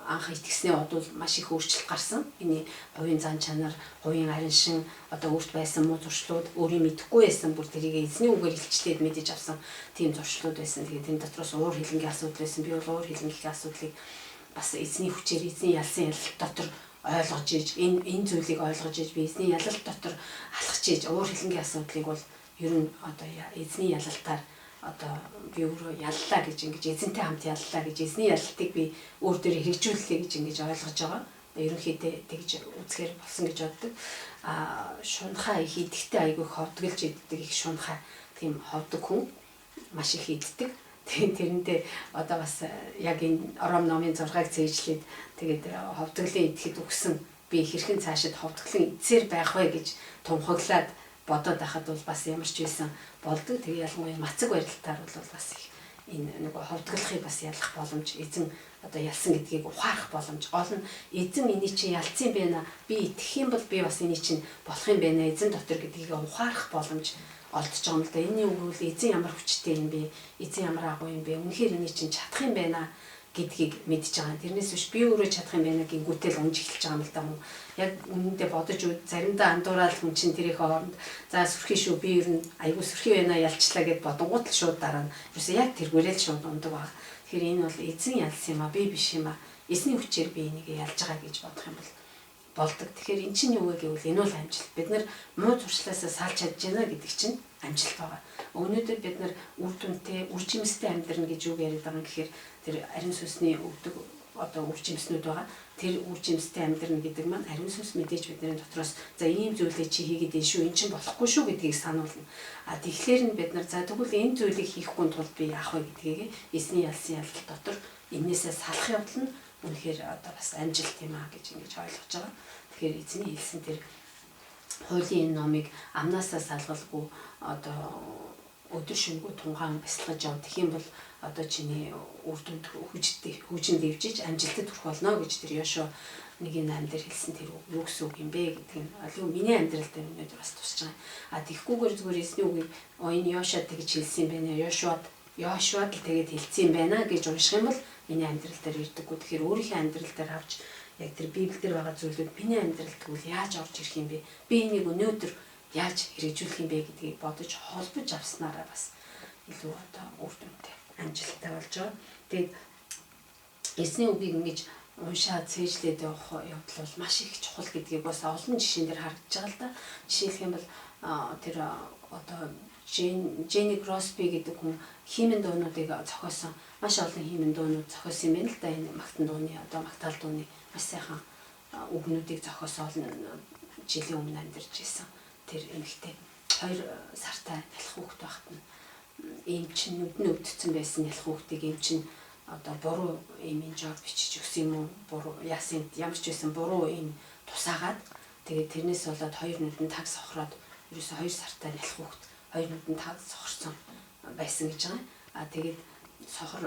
анх итгэснээ бодвол маш их өөрчлөлт гарсан. Миний хувийн зан чанар, хувийн арын шин, одоо өөрт байсан муу зуршлууд, өөрийн мэдэхгүй байсан бүр тэрийг эзний үгээр илчлээд мэдэж авсан тийм зуршлууд байсан. Тэгээд энэ дотроос уур хилэнгийн асуудал байсан. Би бол уур хилэнгийн асуудлыг бас эзний хүчээр эзний ялсан ялалт дотор ойлгож иж энэ зүйлийг ойлгож иж би эзний ялалт дотор алхаж иж уур хилэнгийн асуудлыг бол ер нь одоо эзний ялалтаар одоо би өөрөө яллаа гэж ингэж эзэнтэй хамт яллаа гэж эзний ялалтыг би өөр дээр хэрэгжүүллээ гэж ингэж ойлгож байгаа. ерөнхийдөө тэгж үзэхээр болсон гэж боддог. Шунхаа их идэхтэй айгүй ховдголж иддэг их шунхаа тийм ховдог хүн маш их иддэг. Тэгээд тэрэндээ одоо бас яг энэ ором номын 6-ыг цээжлээд тэгээд ховдголын идэхэд өгсөн би хэрхэн цаашид ховдголын эзээр байх вэ гэж тунхаглаад бодоод байхад бол бас ямар ч байсан болдог. Тэгээ ялангуяа мацаг барилтаар бол бас их энэ нэг ховдголохыг бас ялах боломж, эзэн одоо ялсан гэдгийг ухаарах боломж. Гол нь эзэн эний чинь ялцсан байна. Би итгэх юм бол би бас эний чинь болох юм байна. Эзэн дотор гэдгийг ухаарах боломж олдож байгаа юм л да. Энийн үг бол эзэн ямар хүчтэй юм бэ? Эзэн ямар агуу юм бэ? Үнэхээр эний чинь чадах юм байна гэдгийг мэдж байгаа. Тэрнээс биш би өөрөө чадах юм байна гингүүтэл унж эхэлж байгаа юм л да мөн. Яг үнэндээ бодож заримдаа андуураад хүн чинь тэрийнхээ хооронд за сүрхий шүү би ер нь айгүй сүрхий байна ялчлаа гэд бодонгууд л шууд дараа нь юусе яг тэргүүрээ л шууд ундаг байгаа. Тэгэхээр энэ бол эзэн ялсан юм а би биш юм а. Эзний хүчээр би энийг ялж байгаа гэж бодох юм бол болдог. Тэгэхээр эн чинь юу вэ гэвэл энэ бол амжилт. Бид нар муу зуршлаасаа салж чадж байна гэдэг чинь амжилт байгаа. Өнөөдөр бид нар үр дүнтэй, үр жимстэй амьдрна гэж юу яриад байгаа юм гэхээр тэр ариун сүнсний өгдөг одоо үр жимснүүд байгаа. Тэр үр жимстэй амьдрна гэдэг маань ариун сүнс мэдээж бидний дотроос за ийм зүйлээ чи хийгээд энэ шүү, эн чинь болохгүй шүү гэдгийг сануулна. Тэгэхээр нь бид нар за тэгвэл энэ зүйлийг хийхгүй тулд би яах вэ гэдгийг эзний ялсан ялгалт дотор энээсээ салах явдал нь үнэхээр одоо бас амжилт юм аа гэж ингэж ойлгож байгаа. Тэгэхээр эзний хэлсэн тэр хуулийн энэ номыг амнаасаа салгалгүй одоо өдөр шөнөгүй тунгаан бясалгаж яв. Тэгэх юм бол одоо чиний үр дүнд хүчин дэвжиж амжилтад хүрэх болно гэж тэр Йошуа 1:8 дээр хэлсэн тэр юу гэсэн үг юм бэ гэдэг нь алуу миний амьдрал дээр өнөөдөр бас тусч байгаа. Тэгхгүйгээр зүгээр эзний үгийг энэ Йошуа тэгж хэлсэн юм байна. Йошуад л тэгээд хэлсэн юм байна гэж унших юм бол миний амьдрал дээр ирдэггүй. Тэгэхээр өөрийнхөө амьдрал дээр авч яг тэр Библиэл дээр байгаа зүйлүүд миний амьдралд тэгвэл яаж орж ирэх юм бэ? Би энийг өнөөдөр яаж хэрэгжүүлэх юм бэ гэдгийг бодож холбож авснараа бас илүү одоо үр дүнтэй амжилттай болж байгаа. Тэгээд эзний үгийг ингэж уншаад цээжлээд явах явдал бол маш их чухал гэдгийг бас олон жишээн дээр харагдаж байгаа л да. Жишээлх юм бол тэр одоо Jenny Crosby гэдэг хүн хиймэн дуунуудыг зохиосон маш олон хиймэн дуунууд зохиосон юм байна л да. Энэ магтан дууны одоо магтаал дууны маш сайхан үгнүүдийг зохиосон олон жилийн өмнө амьдарч ирсэн. Тэр эмэгтэй 2 сартай ялах хүүхэд байхад нь ийм чинь нүдний өвдсөн байсан ялах хүүхдийг ийм чинь одоо буруу эмийн жоо бичиж өгсөн юм уу? Буруу яасан ямар ч байсан буруу ийм тусаагаад тэгээд тэрнээс болоод 2 нүдэн таг сохроод ерөөсө 2 сартай ялах хүүхэд 2 нүдэн таг сохорсон байсан гэж байгаа. Тэгээд сохор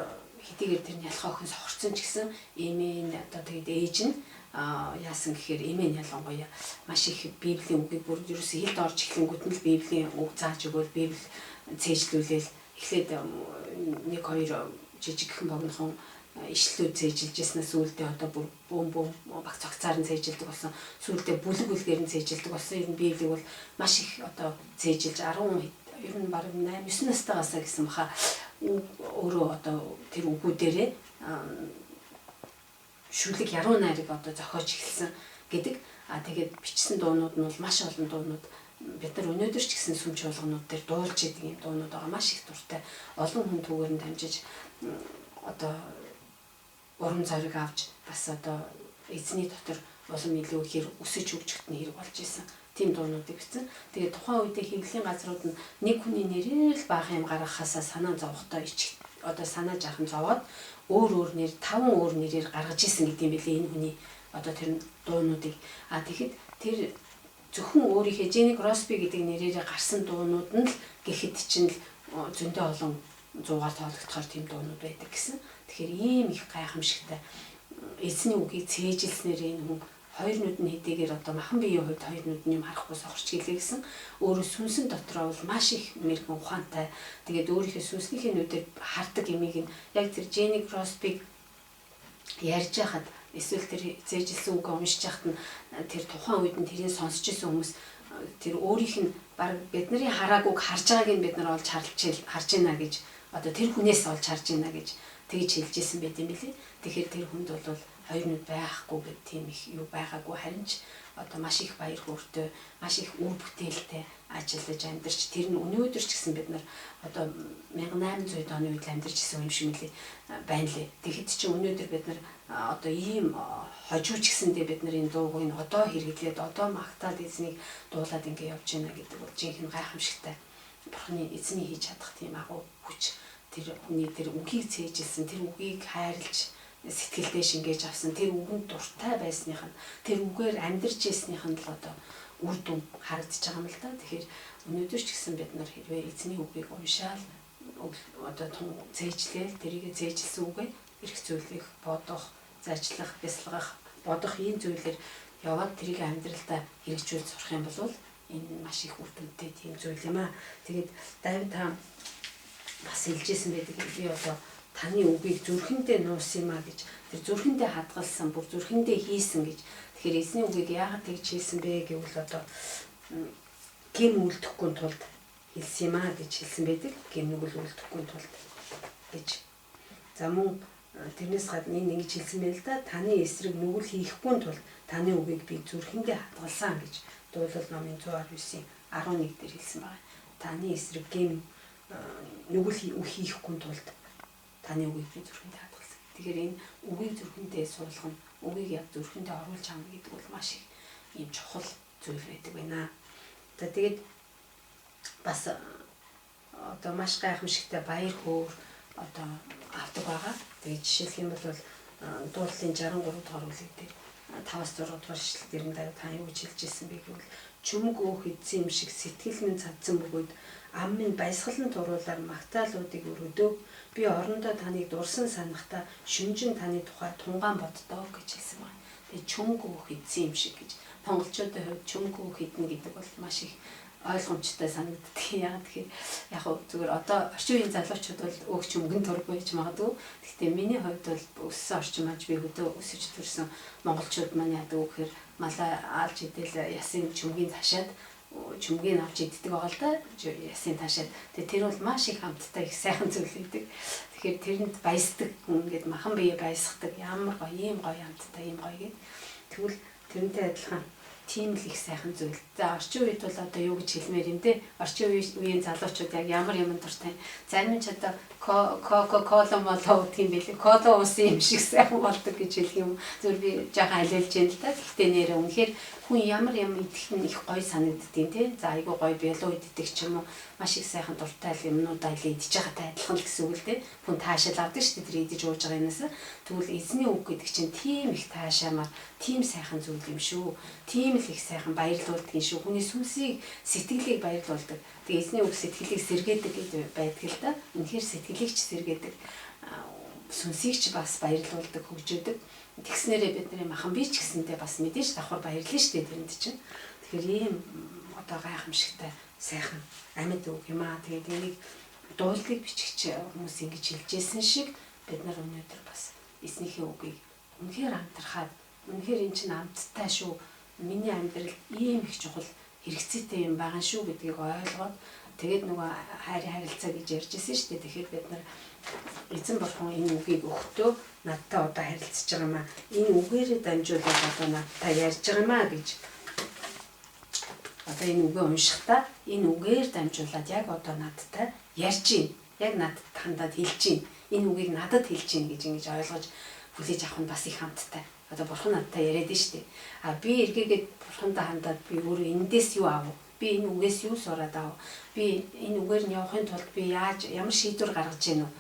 хэдийгээр тэр ялах охин сохорсон ч гэсэн эмийн одоо тэгээд ээж нь яасан гэхээр эмээ ялангуяа маш их Библийн үгийг бүр ерөөсөө хэлд орж эхлэнгүүт нь л Библийн үг зааж өгөөл Библи цээжлүүлээл эхлээд 1-2 жижигхэн богинохон ишлүүд цээжилжсэнээс сүүлдээ одоо бүр бөөм багц цогцоор нь цээжилдэг болсон. Сүүлдээ бүлэг бүлгээр нь цээжилдэг болсон. Ер нь Библийг бол маш их одоо цээжилж 10 ер нь бараг 8-9 настайгаасаа гэсэн баха өөрөө одоо тэр үгүүдээрээ шүлэг яруу найрыг одоо зохиож эхэлсэн гэдэг. Тэгээд бичсэн дуунууд нь бол маш олон дуунууд бид нар өнөөдөр ч гэсэн сүмч болгонууд дээр дуулж идэг юм дуунууд байгаа маш их дуртай. Олон хүн түүгээр нь дамжиж одоо урам зориг авч бас одоо эзний дотор улам илүү ихээр өсөж хөгжөхөд нь хэрэг болж исэн. Тийм дуунуудыг бичсэн. Тэгээд тухайн үедээ хэвлэлийн газрууд нь нэг хүний нэрээр л бага юм гаргахаасаа санаа зовхтой одоо санаа жаахан зовоод өөр нэр 5 өөр нэрээр гаргаж исэн гэдэг юм билээ энэ хүний одоо тэр дуунуудыг. Тэгэхэд тэр зөвхөн өөрийнхөө Jenny Crosby гэдэг нэрээр гарсан дуунууд нь л гэхэд чинь л зөндөө олон 100-аар тоологдохоор тийм дуунууд байдаг гэсэн. Тэгэхээр ийм их гайхамшигтай эзний үгийг цээжилснээр энэ хүн 2 нүдэн хэдийгээр одоо махан биеийн хувьд 2 нүдэн юм харахгүй сохорч гэлээ гэсэн. Өөрөө сүнсэн дотроо бол маш их мэрхэн ухаантай. Тэгээд өөрийнхөө сүнснийхээ нүдээр хардаг имийг нь яг тэр Jenny Crosby ярьж байхад эсвэл тэр цээжилсэн үг уншиж байхад нь тэр тухайн үед нь тэрийг сонсч ирсэн хүмүүс тэр өөрийнх нь баг бидний хараагүйг харж байгааг нь бид нар олж харж байна гэж одоо тэр хүнээс олж харж байна гэж тэгж хэлж ирсэн байт юм билээ. Тэгэхээр тэр хүнд бол 2 нүд байхгүй гэдэг тийм их юу байгаагүй харин ч одоо маш их баяр хөөртэй, маш их үр бүтээлтэй ажиллаж амьдарч тэр нь өнөөдөр ч гэсэн бид нар одоо 1800 оны үед амьдарч ирсэн юм шиг мэлээ байна лээ. Тэгэхэд чи өнөөдөр бид нар одоо ийм хожууч гэсэндээ бид нар энэ дууг нь одоо хэрэглээд одоо магтаад эзнийг дуулаад ингэ явж байна гэдэг бол жинхэнэ гайхамшигтай. Бурхны эзний хийж чадах тийм агуу хүч. Тэр хүний тэр үгийг цээжилсэн, тэр үгийг хайрлж сэтгэлдээ шингээж авсан, тэр үгэнд дуртай байсных нь, тэр үгээр амьдарч ийснийх нь л одоо үр дүн харагдаж байгаа юм л да. Тэгэхээр өнөөдөр ч гэсэн бид нар хэрвээ эзний үгийг уншаал одоо тун цээжлээл тэрийг цээжилсэн үгээ эрх зүйлийг бодох, зайчлах, бясалгах, бодох ийм зүйлээр яваад тэрийг амьдралдаа хэрэгжүүл сурах юм бол энэ маш их үр дүнтэй тийм зүйл юм аа. Тэгээд Давид хаан бас хэлжсэн байдаг би одоо таны үгийг зүрхэндээ нуусан юм а гэж тэр зүрхэндээ хадгалсан бүр зүрхэндээ хийсэн гэж тэгэхээр эзний үгийг яагаад тэгж хийсэн бэ гэвэл одоо гин үлдэхгүй тулд хэлсэн юм а гэж хэлсэн байдаг гин нүгэл үлдэхгүй тулд гэж за мөн тэрнээс гадна энэ ингэж хэлсэн байл да таны эсрэг нүгэл хийхгүй тулд таны үгийг би зүрхэндээ хадгалсан гэж дуулал номын 119-ийн 11 дээр хэлсэн байна таны эсрэг гин нүгэл хийхгүй тулд таны үгийг би зүрхэндээ хадгалсан. Тэгэхээр энэ үгийг зүрхэндээ суулгах нь үгийг яг зүрхэндээ оруулж авна гэдэг бол маш их ийм чухал зүйл байдаг байна. За тэгээд бас одоо маш гайхамшигтай баяр хөөр одоо авдаг байгаа. Тэгээд жишээлх юм бол дуулалын 63 дугаар бүлэг дээр 5-6 дугаар ишлэл дээр Давид хаан юу гэж хэлж ирсэн бэ гэвэл чүмэг өөх эзэн юм шиг сэтгэл минь цадсан бөгөөд ам минь баясгалан туруулаар магтаалуудыг өргөдөө би орондоо таныг дурсан санахта шүнжин таны тухай тунгаан боддоо гэж хэлсэн байна. Тэгээ чүмэг өөх эзэн юм шиг гэж монголчуудын хувьд чүмэг өөх эднэ гэдэг бол маш их ойлгомжтой санагддаг. Яагаад тэгэхээр яг зүгээр одоо орчин үеийн залуучууд бол өөх чүмгэн тургүй гэж магадгүй. Гэхдээ миний хувьд бол өссөн орчин маань би хөдөө өсөж төрсэн монголчууд маань яадаг вэ гэхээр малаа аалж идэл ясын чүмгийн ташаад чүмгийг авч иддэг байгаа л да ясын таашаад тэгээ тэр бол маш их хамттай их сайхан зүйл байдаг. Тэгэхээр тэрэнд баясдаг ингээд махан бие баясгадаг ямар гоё ийм гоё хамттай ийм гоё гэд тэгвэл тэрнтэй адилхан тийм л их сайхан зүйл. За орчин үед бол одоо юу гэж хэлмээр юм те орчин үеийн залуучууд яг ямар юм дуртай зарим нь ч одоо кола молоо гэх юм бэлээ кола уусан юм шиг сайхан болдог гэж хэлэх юм зөв би жаахан алилж байна л да. Гэхдээ нэрээ үнэхээр хүн ямар юм идэх нь их гоё санагддیں۔ Тэ за айгуу гоё биолог идэх ч юм уу маш их сайхан дуртай юмнуудаа л идэж байгаатай адилхан л гэсэн үг л тэ хүн таашаал авдаг шүү дээ тэр идэж ууж байгаа юмнаас тэгвэл эзний үг гэдэг чинь тийм их таашаамаар тийм сайхан зүйл юм шүү тийм л их сайхан баярлуулдаг юм шүү хүний сүнсийг сэтгэлийг баярлуулдаг тэгээ эзний үг сэтгэлийг сэргээдэг гэдэг байдаг л да үнэхээр сэтгэлийг ч сэргээдэг сүнсийг ч бас баярлуулдаг хөгжөөдөг тэгснээрээ бидний махан би ч гэсэндээ бас мэдээж давхар баярлалаа шүү дээ тэрэнд чинь тэгэхээр ийм одоо гайхамшигтай сайхан амьд үг юм аа тэгээд энийг дуулыг бичигч хүмүүс ингэж хэлжсэн шиг бид нар өнөөдөр бас эзнийхээ үгийг үнэхээр амтрахад үнэхээр эн чинь амттай шүү миний амьдрал ийм их чухал хэрэгцээтэй юм байгаа шүү гэдгийг ойлгоод тэгээд нөгөө хайр харилцаа гэж ярьжсэн шүү дээ тэгэхээр бид нар эзэн бурхан энэ үгийг өгтөө надтай одоо харилцаж байгаа юм аа энэ үгээрээ дамжуулаад одоо надтай ярьж байгаа юм аа гэж одоо энэ үгээ уншихдаа энэ үгээр дамжуулаад яг одоо надтай ярьж гин яг надад хандаад хэлж гин энэ үгийг надад хэлж гин гэж ингэж ойлгож хүлээж авах нь бас их хамттай одоо бурхан надтай яриад штэ а би эргээгээд бурхантай хандаад би өөрөө эндээс юу аав би энэ үгээс юу сураад аав би энэ үгээр нь явахын тулд би ямар шийдвэр гаргаж гин үү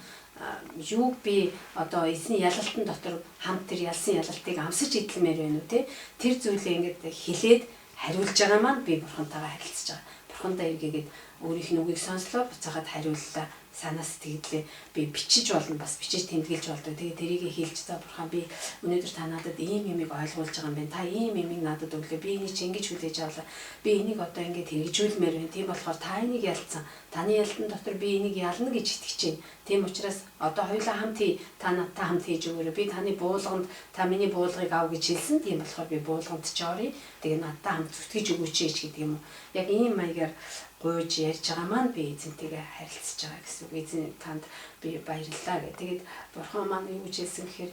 юу би одоо эзний ялалтын дотор хамт тэр ялсан ялалтыг амсаж идэлмээр байна уу те тэр зүйлээ ингэж хэлээд хариулж байгаа маань би бурхантайгаа харилцаж байгаа. Бурхантай эргээгээд өөрийнх нь үгийг сонслоо буцаагаад хариуллаа. Санаа сэтгэлдээ би бичиж болно бас бичиж тэмдэглэж болдог. Тэгээ тэрийг хэлж за бурхан би өнөөдөр та надад ийм юмыг ойлгуулж байгаа юм байна. Та ийм юмыг надад өглөө. Би энийг чи ингэж хүлээж авлаа. Би энийг одоо ингэж хэрэгжүүлмээр байна. Тийм болохоор та энийг ялцсан. Таны ялтан дотор би энийг ялна гэж итгэж байна. Тийм учраас одоо хоёулаа хамт хий. Та надтай хамт хийж өгөөрэй. Би таны буулганд та миний буулгыг ав гэж хэлсэн. Тийм болохоор би буулганд ч оръё. Тэгээ надтай хамт зүтгэж өгөөч гэж гэдэг юм уу. Яг ийм маягаар гуйж ярьж байгаа маань би эзэнтэйгээ харилцаж байгаа гэсэн үг. Эзэн танд би баярлалаа гэх. Тэгээд бурхан маань юу гэж хэлсэн гэхээр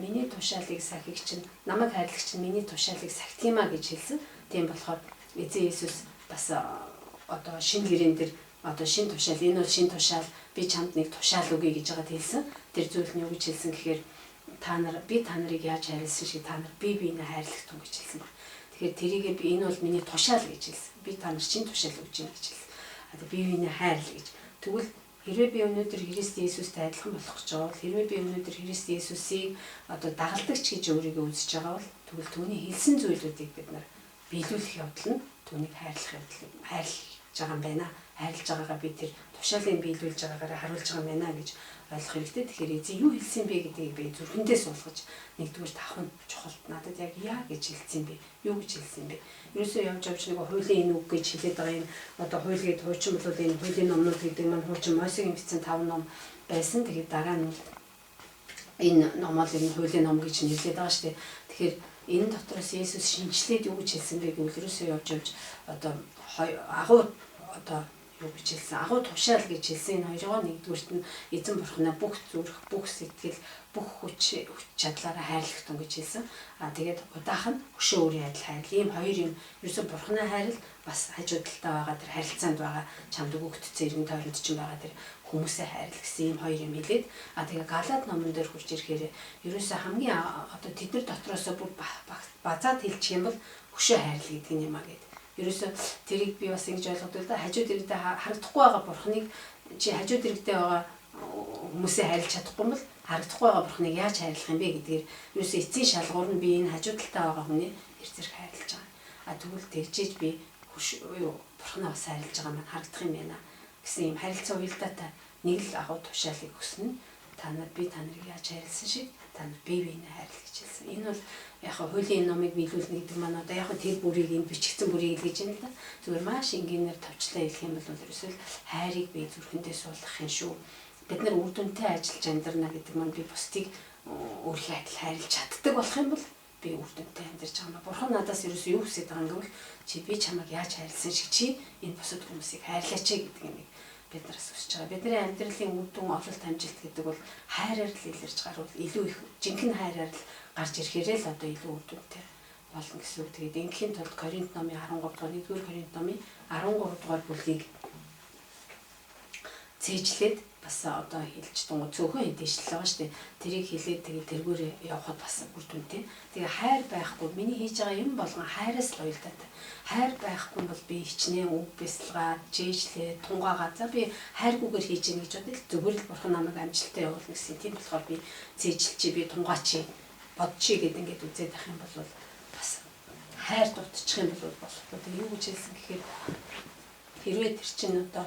миний тушаалыг сахиг чинь намайг хайрлагч чинь миний тушаалыг сахитгиймаа гэж хэлсэн. Тийм болохоор эзэн Есүс бас одоо шинэ гэрэн дээр одоо шинэ тушаал энэ бол шинэ тушаал би чамд нэг тушаал өгье гэж байгаа хэлсэн. Тэр зүйл нь юу гэж хэлсэн гэхээр би та нарыг яаж хайрласан шиг та нар биенээ хайрлагтун гэж хэлсэн байна. Тэгэхээр тэрийг би энэ бол миний тушаал гэж хэлсэн. Би та нар чинь тушаал өгч юм гэж хэлсэн. Одоо биенээ хайрл гэж. Тэгвэл хэрвээ би өнөөдөр Христ Есүстэй адилхан болох гэж байгаа бол хэрвээ би өнөөдөр Христ Есүсийг одоо дагалдагч гэж өөрийгөө үзэж байгаа бол тэгвэл түүний хэлсэн зүйлүүдийг бид нар биелүүлэх явдал нь түүнийг хайрлах явдал хайрлаж байгаа юм байна. Хайрлаж байгаагаа би тэр тушаалыг биелүүлж байгаагаар харуулж байгаа юм байна гэж ойлгох хэрэгтэй. Тэгэхээр эзэн юу хэлсэн бэ гэдгийг би зүрхэндээ суулгаж нэгдүгээр тавхан чухал надад яг яа гэж хэлсэн бэ? Юу гэж хэлсэн бэ? Ерөөсөө явж нэг хуулийн энэ үг гэж хэлээд байгаа энэ одоо хууль гээд хуучин бол энэ хуулийн номнууд гэдэг маань хуучин Мосегийн бичсэн 5 ном байсан. Тэгээд дараа нь энэ номол энэ хуулийн ном гэж нэрлэдэг байгаа шүү дээ. Тэгэхээр энэ дотроос Есүс шинжлээд юу гэж хэлсэн бэ гэвэл ерөөсөө явж одоо агуу одоо юу гэж хэлсэн агуу тушаал гэж хэлсэн энэ хоёроо нэгдүгüрт нь эзэн бурхнаа бүх зүрх бүх сэтгэл бүх хүч чадлаараа хайрлагтун гэж хэлсэн. Тэгээд удаах нь хөшөө өөрийн адил хайрл. Ийм хоёр юм ерөөсөө бурхнаа хайрл бас хажуу талдаа байгаа тэр харилцаанд байгаа чамд өгөгдсөн эргэн тойронд ч байгаа тэр хүмүүсээ хайрл гэсэн ийм хоёр юм хэлээд тэгээ Галаад номон дээр хурж ирэхээр ерөөсөө хамгийн одоо тэд нар дотроосоо бүр базаад хэлчих юм бол хөшөө хайрл гэдэг юм аа гэдэг. Ерөөсөө тэрийг би бас ингэж ойлгодог л да хажуу дэрэгдээ харагдахгүй байгаа бурхныг чи хажуу дэрэгдээ байгаа хүмүүсээ хайрлах чадахгүй бол харагдахгүй байгаа бурхныг яаж хайрлах юм бэ гэдгээр ерөөсөө эцсийн шалгуур нь би энэ хажуу талтай байгаа хүний тэр зэрэг хайрлаж байгаа. Тэгвэл тэгжээж би бурхнаа бас хайрлаж байгаа маань харагдах юм байна гэсэн юм харилцаа уялдаатай нэг л агуу тушаалыг өгсөн нь та нарыг яаж хайрласан шиг та нар биенээ хайрлах гэж хэлсэн. Энэ бол яг хуулийн номыг биелүүлнэ гэдэг маань одоо яг тэр бүрийг энэ бичигдсэн бүрийг л гэж юм л да. Зүгээр маш энгийнээр товчлаа хэлэх юм бол ерөөсөө хайрыг би зүрхэндээ суулгах юм шүү. Бид нар үр дүнтэй ажиллаж амьдрна гэдэг маань би бусдыг өөрийнхөө адил хайрлаж чаддаг болох юм бол би үр дүнтэй амьдарч байгаа юм. Бурхан надаас ерөөсөө юу хүсэж байгаа юм гэвэл чи би чамайг яаж хайрласан шиг чи энэ бусад хүмүүсийг хайрлаач гэдэг юм. Бид нараас хүсэж байгаа. Бидний амьдралын үр дүн ололт амжилт гэдэг бол хайраар л илэрч гарвал илүү их жинхэнэ хайраар л гарч ирэхээрээ л одоо илүү үр дүнтэй болно гэсэн үг. Тэгээд ингийн тулд Коринт номын 13 дугаар 1-р Коринт номын 13 дугаар бүлгийг цээжлээд бас одоо хэлж дунгу цөөхөн хэдийшл байгаа шүү дээ. Тэрийг хэлээд тэгээд тэргээр явхад бас үр дүнтэй. Тэгээ хайр байхгүй миний хийж байгаа юм болгон хайраас л уялдаатай. Хайр байхгүй бол би хичнээн үг бясалгаад, жийжлээ, тунгаагаад за би хайргүйгээр хийж ийн гэж бодъё. Зүгээр л бурхан намайг амжилттай явуулна гэсэн. Тийм болохоор би цээжилчи, би тунгаач, бодчих гэдэг ингээд үзээд байх юм бол бас хайр дутчих юм бол болохгүй. Тэгээ юу гэж хэлсэн гэхээр хэрвээ тэр чинь одоо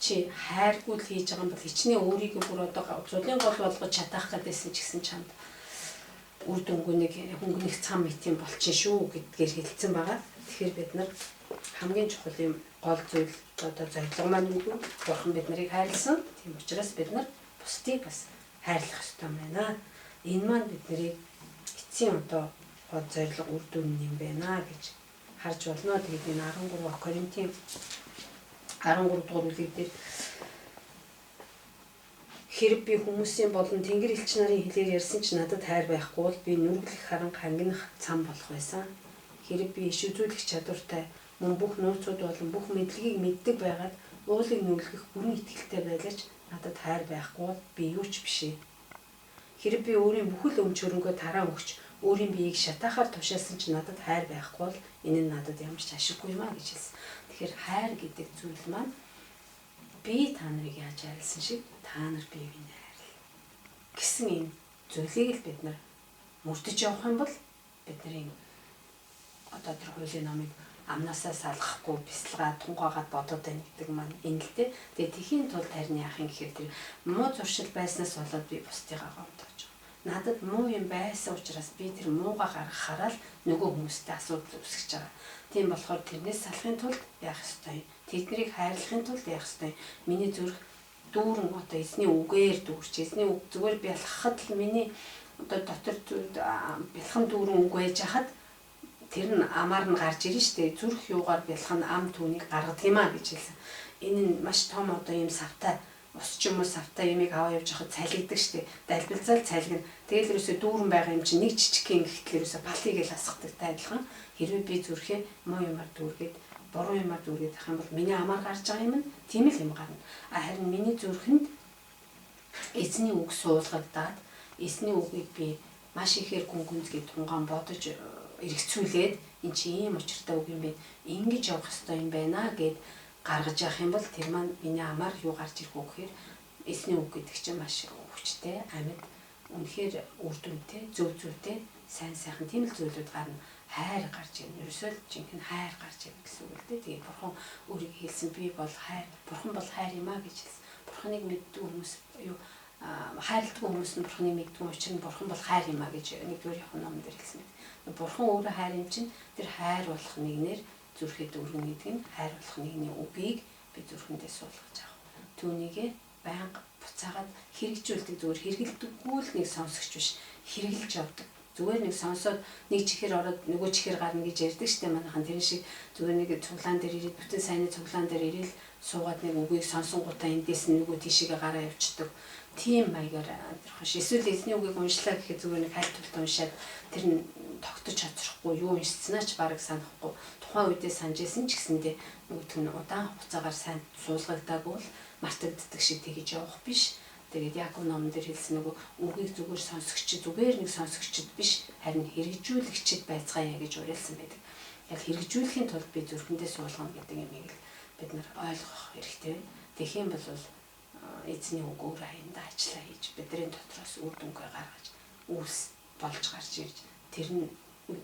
чи хайргүй л хийж байгаа юм бол хичнээн өөрийгөө бүр одоо зулын гол болгож чадах гэдээсэн ч гэсэн чамд үр дүнгүнийг хөнгөнөх цам мэтийн болчих шүү гэдгээр хэлсэн байгаа. Тэгэхээр бид нар хамгийн чухал юм гол зүйл одоо зорилго маань юу вэ? Бурхан бид нарыг хайрлсан. Тийм учраас бид нар бусдыг бас хайрлах ёстой юм байна. Энэ маань бидний эцсийн одоо гол зорилго үр дүн юм байна гэж харж болно. Тэгээд энэ 13 Коринтын 13 дугаар бүлэг дээр хэрэг би хүмүүсийн болон тэнгэр элч нарын хэлээр ярьсан ч надад хайр байхгүй бол би нүглэх харанх хангинах цам болох байсан. Хэрэг би иш үзүүлэх чадвартай мөн бүх нууцуд болон бүх мэдлэгийг мэддэг байгаад уулыг нүглэх бүрэн итгэлтэй байлаач надад хайр байхгүй бол би юу ч биш ээ. Хэрэг би өөрийн бүхэл өмч хөрөнгөө тараа өгч өөрийн биеийг шатаахаар тушаалсан ч надад хайр байхгүй бол энэ нь надад ямар ч ашиггүй юм а гэж хэлсэн. Тэгэхээр хайр гэдэг зүйл маань би та нарыг яаж хайрласан шиг та нар биеийг хайрлаа гэсэн энэ зүйлийг л бид нар мөрдөж явах юм бол бидний одоо тэр хуулийн номыг амнасаа салгахгүй бясалгаад тунгаагаад бодоод байна гэдэг маань энэ л дээ. Тэгээ тэхийн тулд харин яах юм гэхээр тэр муу зуршил байснаас болоод би бусдыгаа гомдож байгаа. Надад муу юм байсан учраас би тэр муугаа гаргахаараа л нөгөө хүмүүстэй асуудал үүсгэж байгаа. Тийм болохоор тэрнээс салахын тулд яах ёстой юм? Тэднийг хайрлахын тулд яах ёстой юм? Миний зүрх дүүрэн одоо эзний үгээр дүүрч, эзний үг зүгээр бялхахад л миний одоо дотор бэлхэн дүүрэн үг байж хахад тэр нь амаар нь гарч ирнэ шүү дээ. Зүрх юугаар бэлэх нь ам түүнийг гаргадаг юм а гэж хэлсэн. Энэ нь маш том одоо ийм савтай ус ч юм уу савтай ямиг аваа явж хахад цалигдаг шүү дээ. Далбилцал цалигна. Тэгэл ерөөсөө дүүрэн байгаа юм чинь нэг жижигхэн гэхтэл ерөөсөө балыг л асгахдагтай адилхан. Хэрвээ би зүрхээ муу юмар дүүргээд буруу юмар дүүргээд ах юм бол миний амаар гарч байгаа юм нь тийм л юм гарна. Харин миний зүрхэнд эзний үг суулгагдаад эзний үгийг би маш ихээр гүнгүнзгий тунгаан бодож эргэцүүлээд эн чи ийм учиртай үг юм бэ. Ингэж явах хэрэгтэй юм байна гэд гаргаж явах юм бол тэр маань миний амаар юу гарч ирэх үү гэхээр эзний үг гэдэг чинь маш хүчтэй, амьд, үнэхээр үр дүнтэй, зөв зүйтэй, сайн сайхан тийм л зүйлүүд гарна. Хайр гарч ирнэ. Ерөөсөө л жинхэнэ хайр гарч ирнэ гэсэн үг л дээ. Тэгээд бурхан өөрийг хэлсэн би бол хайр, бурхан бол хайр юм а гэж хэлсэн. Бурханыг мэддэг хүмүүс юу хайрладаг хүмүүс нь бурханыг мэддэг учраас бурхан бол хайр юм а гэж нэгдүгээр Иохан номон дээр хэлсэн байна. Бурхан өөрөө хайр юм чинь тэр хайр болох нэгнэр зүрхэд өргөн гэдэг нь хайр болох нэгний үгийг би зүрхэндээ суулгаж авах. Түүнийгээ байнга буцаагаад хэрэгжүүлдэг зүгээр хэрэгэлдэггүй л нэг сонсогч биш хэрэгжилж явдаг. Зүгээр нэг сонсоод нэг чихэр ороод нөгөө чихэр гарна гэж ярьдаг штеп манайхан тэр шиг зүгээр нэг цуглаан дээр ирээд бүтэн сайнны цуглаан дээр ирээл суугаад нэг үгийг сонсонгуудаа эндээс нь нөгөө тийшээгээ гараа явчихдаг. Тийм маягаар амжирхаш. Эсвэл эзний үгийг уншлаа гэхэд зүгээр нэг хайлтвалт уншаад тэр нь тогтож чадчихгүй юу уншицнаа ч бараг санахгүй. Тухайн үедээ санаж исэн ч гэсэндээ нөгөөх нь удаан хугацаагаар сайн суулгагдаагүй л мартагддаг шиг тэгж явах биш. Тэгээд Яаков номон дээр хэлсэн нөгөө үгийг зүгээр сонсогч зүгээр нэг сонсогчд биш харин хэрэгжүүлэгчд байцгаая гэж уриалсан байдаг. Яг хэрэгжүүлэхийн тулд би зүрхэндээ суулгана гэдэг юмыг бид нар ойлгох хэрэгтэй. Тэгэх юм бол эзний үг өөр аяндаа ажиллаа хийж бидний дотроос үр дүнгээ гаргаж үүс болж гарч ирж тэр нь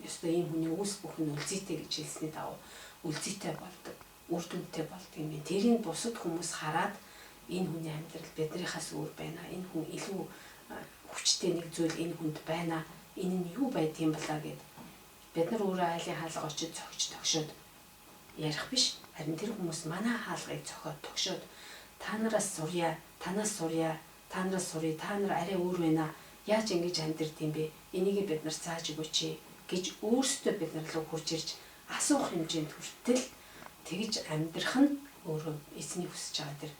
өстой ийм хүний үүс бүхэн үлзийтэй гэж хэлсний дагуу үлзийтэй болдог, үр дүнтэй болдог юм. Тэрийг бусад хүмүүс хараад энэ хүний амьдрал биднийхээс өөр байна. Энэ хүн илүү хүчтэй нэг зүйл энэ хүнд байна. Энэ нь юу байдığım бэлаа гэд бид нар өөрөө айлын хаалга очиж цогч тогшоод ярих биш. Харин тэр хүмүүс манай хаалгыг цохоод тогшоод та нараас сурья, танаас сурья, та нараас сурья, та нар арай өөр байна. Яаж ингэж амьдрд юм бэ? Энийг бид нар зааж өгөөч гэж өөрсдөө бид нар руу хурж ирж асуух хэмжээнд хүртэл тэгж амьдрах нь өөрөө эзний хүсэж байгаа тэр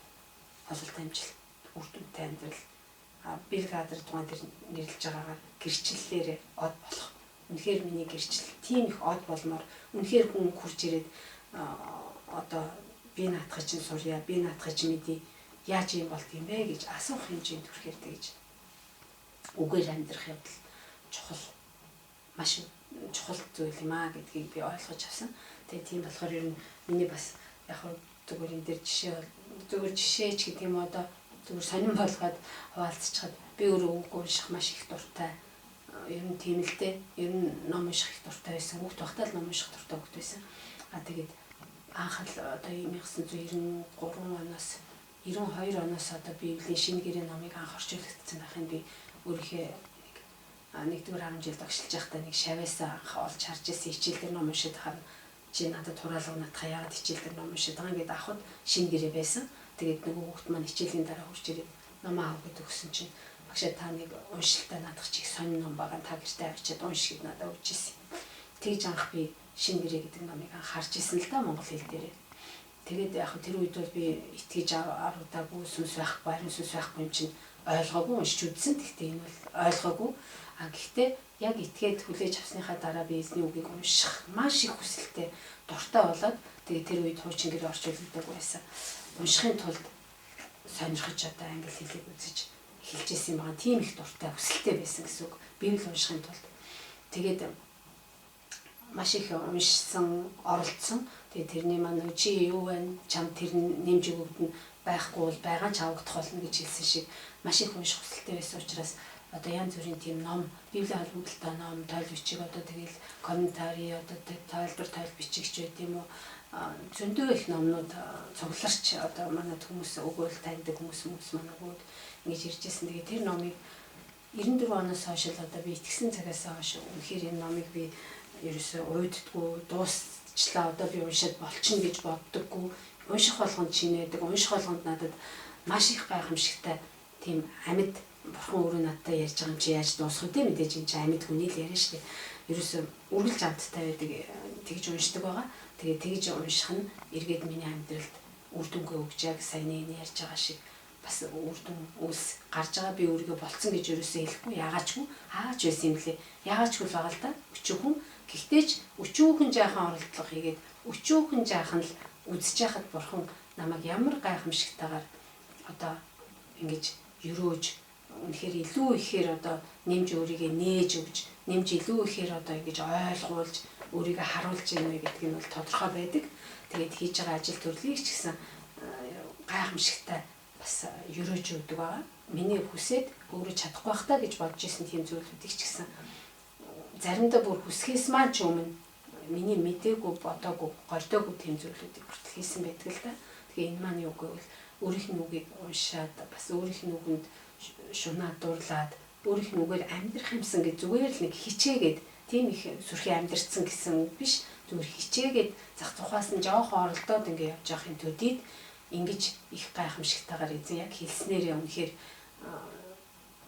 ололт амжилт, үр дүнтэй амьдрал. Бэлгадар тухайн тэр нэрлэж байгаагаар гэрчлэлээр од болох. Үнэхээр миний гэрчлэл тийм их од болмоор үнэхээр хүн хурж ирээд одоо би наадах чинь сурья, би наадах чинь мэдээ яаж юм болт юм бэ гэж асуух хэмжээнд хүрэхээр тэгж үгээр амьдрах явдал чухал маш чухал зүйл юм аа гэдгийг би ойлгож авсан. Тэгээ тийм болохоор ер нь миний бас яг зүгээр энэ дээр зүгээр жишээч гэдэг юм одоо зүгээр сонирн болгоод хуваалцчихад би өөрөө үг унших маш их дуртай. Ер нь тийм л дээ. Ер нь ном унших их дуртай байсан. Хүүхд байхдаа л ном унших дуртай хүүхд байсан. Тэгээд анх л одоо 1993 оноос 92 оноос одоо Библийн шинэ гэрээ номыг анх орчуулагдсан байхын би өөрийнхөө нэгдүгээр 10 жил багшилж байхдаа нэг шавьяасаа анх олж харж ирсэн хичээл дээр ном уншиж харна. Чи надад тураалга надхаа яагаад хичээл дээр ном уншиж байгаа гэдээ авахд шинэ гэрээ байсан. Тэгээд нөгөө хүүхд маань хичээлийн дараа хурж ирээд ном аав гэдэг өгсөн чинь багшаа та нэг уншилтаа надах чих сонин ном байгаа та гэртээ авчиад унш гэд надад өгч ирсэн. Тэгж анх би шинэ гэрээ гэдэг номыг анх харж ирсэн л да монгол хэл дээр. Тэгээд яг тэр үед бол би итгэж аруудаагүй сүнс байхгүй, ариун сүнс байхгүй юм чинь ойлгоогүй уншиж үзсэн. Гэхдээ энэ бол ойлгоогүй. Гэхдээ яг итгээд хүлээж авсныхаа дараа би эзний үгийг унших маш их хүсэлтэй дуртай болоод тэгээд тэр үед хуучин гэрээ орчуулдаг байсан. Уншихын тулд сонирхож одоо англи хэлийг үзэж эхэлж ирсэн байгаа. Тийм их дуртай хүсэлтэй байсан гэсэн үг. Библи уншихын тулд. Тэгээд маш их уншсан, оролцсон. Тэгээд тэрний маань чи юу байна? Чам тэр нэмж өгөвдөн байхгүй бол байгаа ч авагдах болно гэж хэлсэн шиг маш их унших хүсэлтэй байсан учраас одоо янз бүрийн тийм ном, Библийн холбогдолтой ном, тойл бичиг одоо тэгэл комментари одоо тойлбор тойл бичигч байт юм уу? Зөндөө их номнууд цугларч одоо манай хүмүүс өгөөл таньдаг хүмүүс манай өгөөд ингэж иржсэн. Тэгээд тэр номыг 94 оноос хойш л одоо би итгэсэн цагаас хойш үнэхээр энэ номыг би ерөөсөө уйддаггүй, дуусчлаа одоо би уншаад болчихно гэж боддоггүй. Унших болгонд чинээдэг, унших болгонд надад маш их гайхамшигтай тийм амьд бурхан өөрөө надтай ярьж байгаа юм чи яаж дуусах вэ? Мэдээж энэ чи амьд хүний л яриа шүү дээ. ерөөсөө үргэлж амттай байдаг тэгж уншдаг байгаа. Тэгээ тэгж унших нь эргээд миний амьдралд үр дүнгээ өгч яг саяны ярьж байгаа шиг бас үр дүн үүс гарч байгаа би өөрийгөө болцсон гэж ерөөсөө хэлэхгүй яагаачгүй хаач байсан юм блэ яагаачгүй л байгаа л да өчөөхөн гэхдээ ч өчөөхөн жаахан оролдлого хийгээд өчөөхөн жаахан л үзэж яхад бурхан намайг ямар гайхамшигтайгаар одоо ингэж өрөөж үнэхээр илүү ихээр одоо нэмж өөрийгөө нээж өгч нэмж илүү ихээр одоо ингэж ойлгуулж өөрийгөө харуулж ийнэ гэдг нь бол тодорхой байдаг. Тэгээд хийж байгаа ажил төрлийг ч гэсэн гайхамшигтай бас өрөөж өгдөг байгаа. Миний хүсээд өөрөө чадахгүй байх та гэж бодож исэн тийм зүйлүүдийг ч гэсэн заримдаа бүр хүсхээс маань ч өмнө миний мдээгүй бодоогүй голдоогүй тийм зүйлүүдийг хүртэл хийсэн байдаг л да. Тэгээ энэ маань юу гэвэл өөрийнх нь үгийг уншаад бас өөрийнх нь үгэнд шунаа дурлаад өөрийнх нь үгээр амьдрах юмсан гэж зүгээр л нэг хичээгээд тийм их сүрхий амьдрцсан гэсэн үг биш. Зүгээр хичээгээд зах тухаас нь жоохон оролдоод ингэ явж явахын төдийд ингэж их гайхамшигтайгаар эзэн яг хэлснээрээ үнэхээр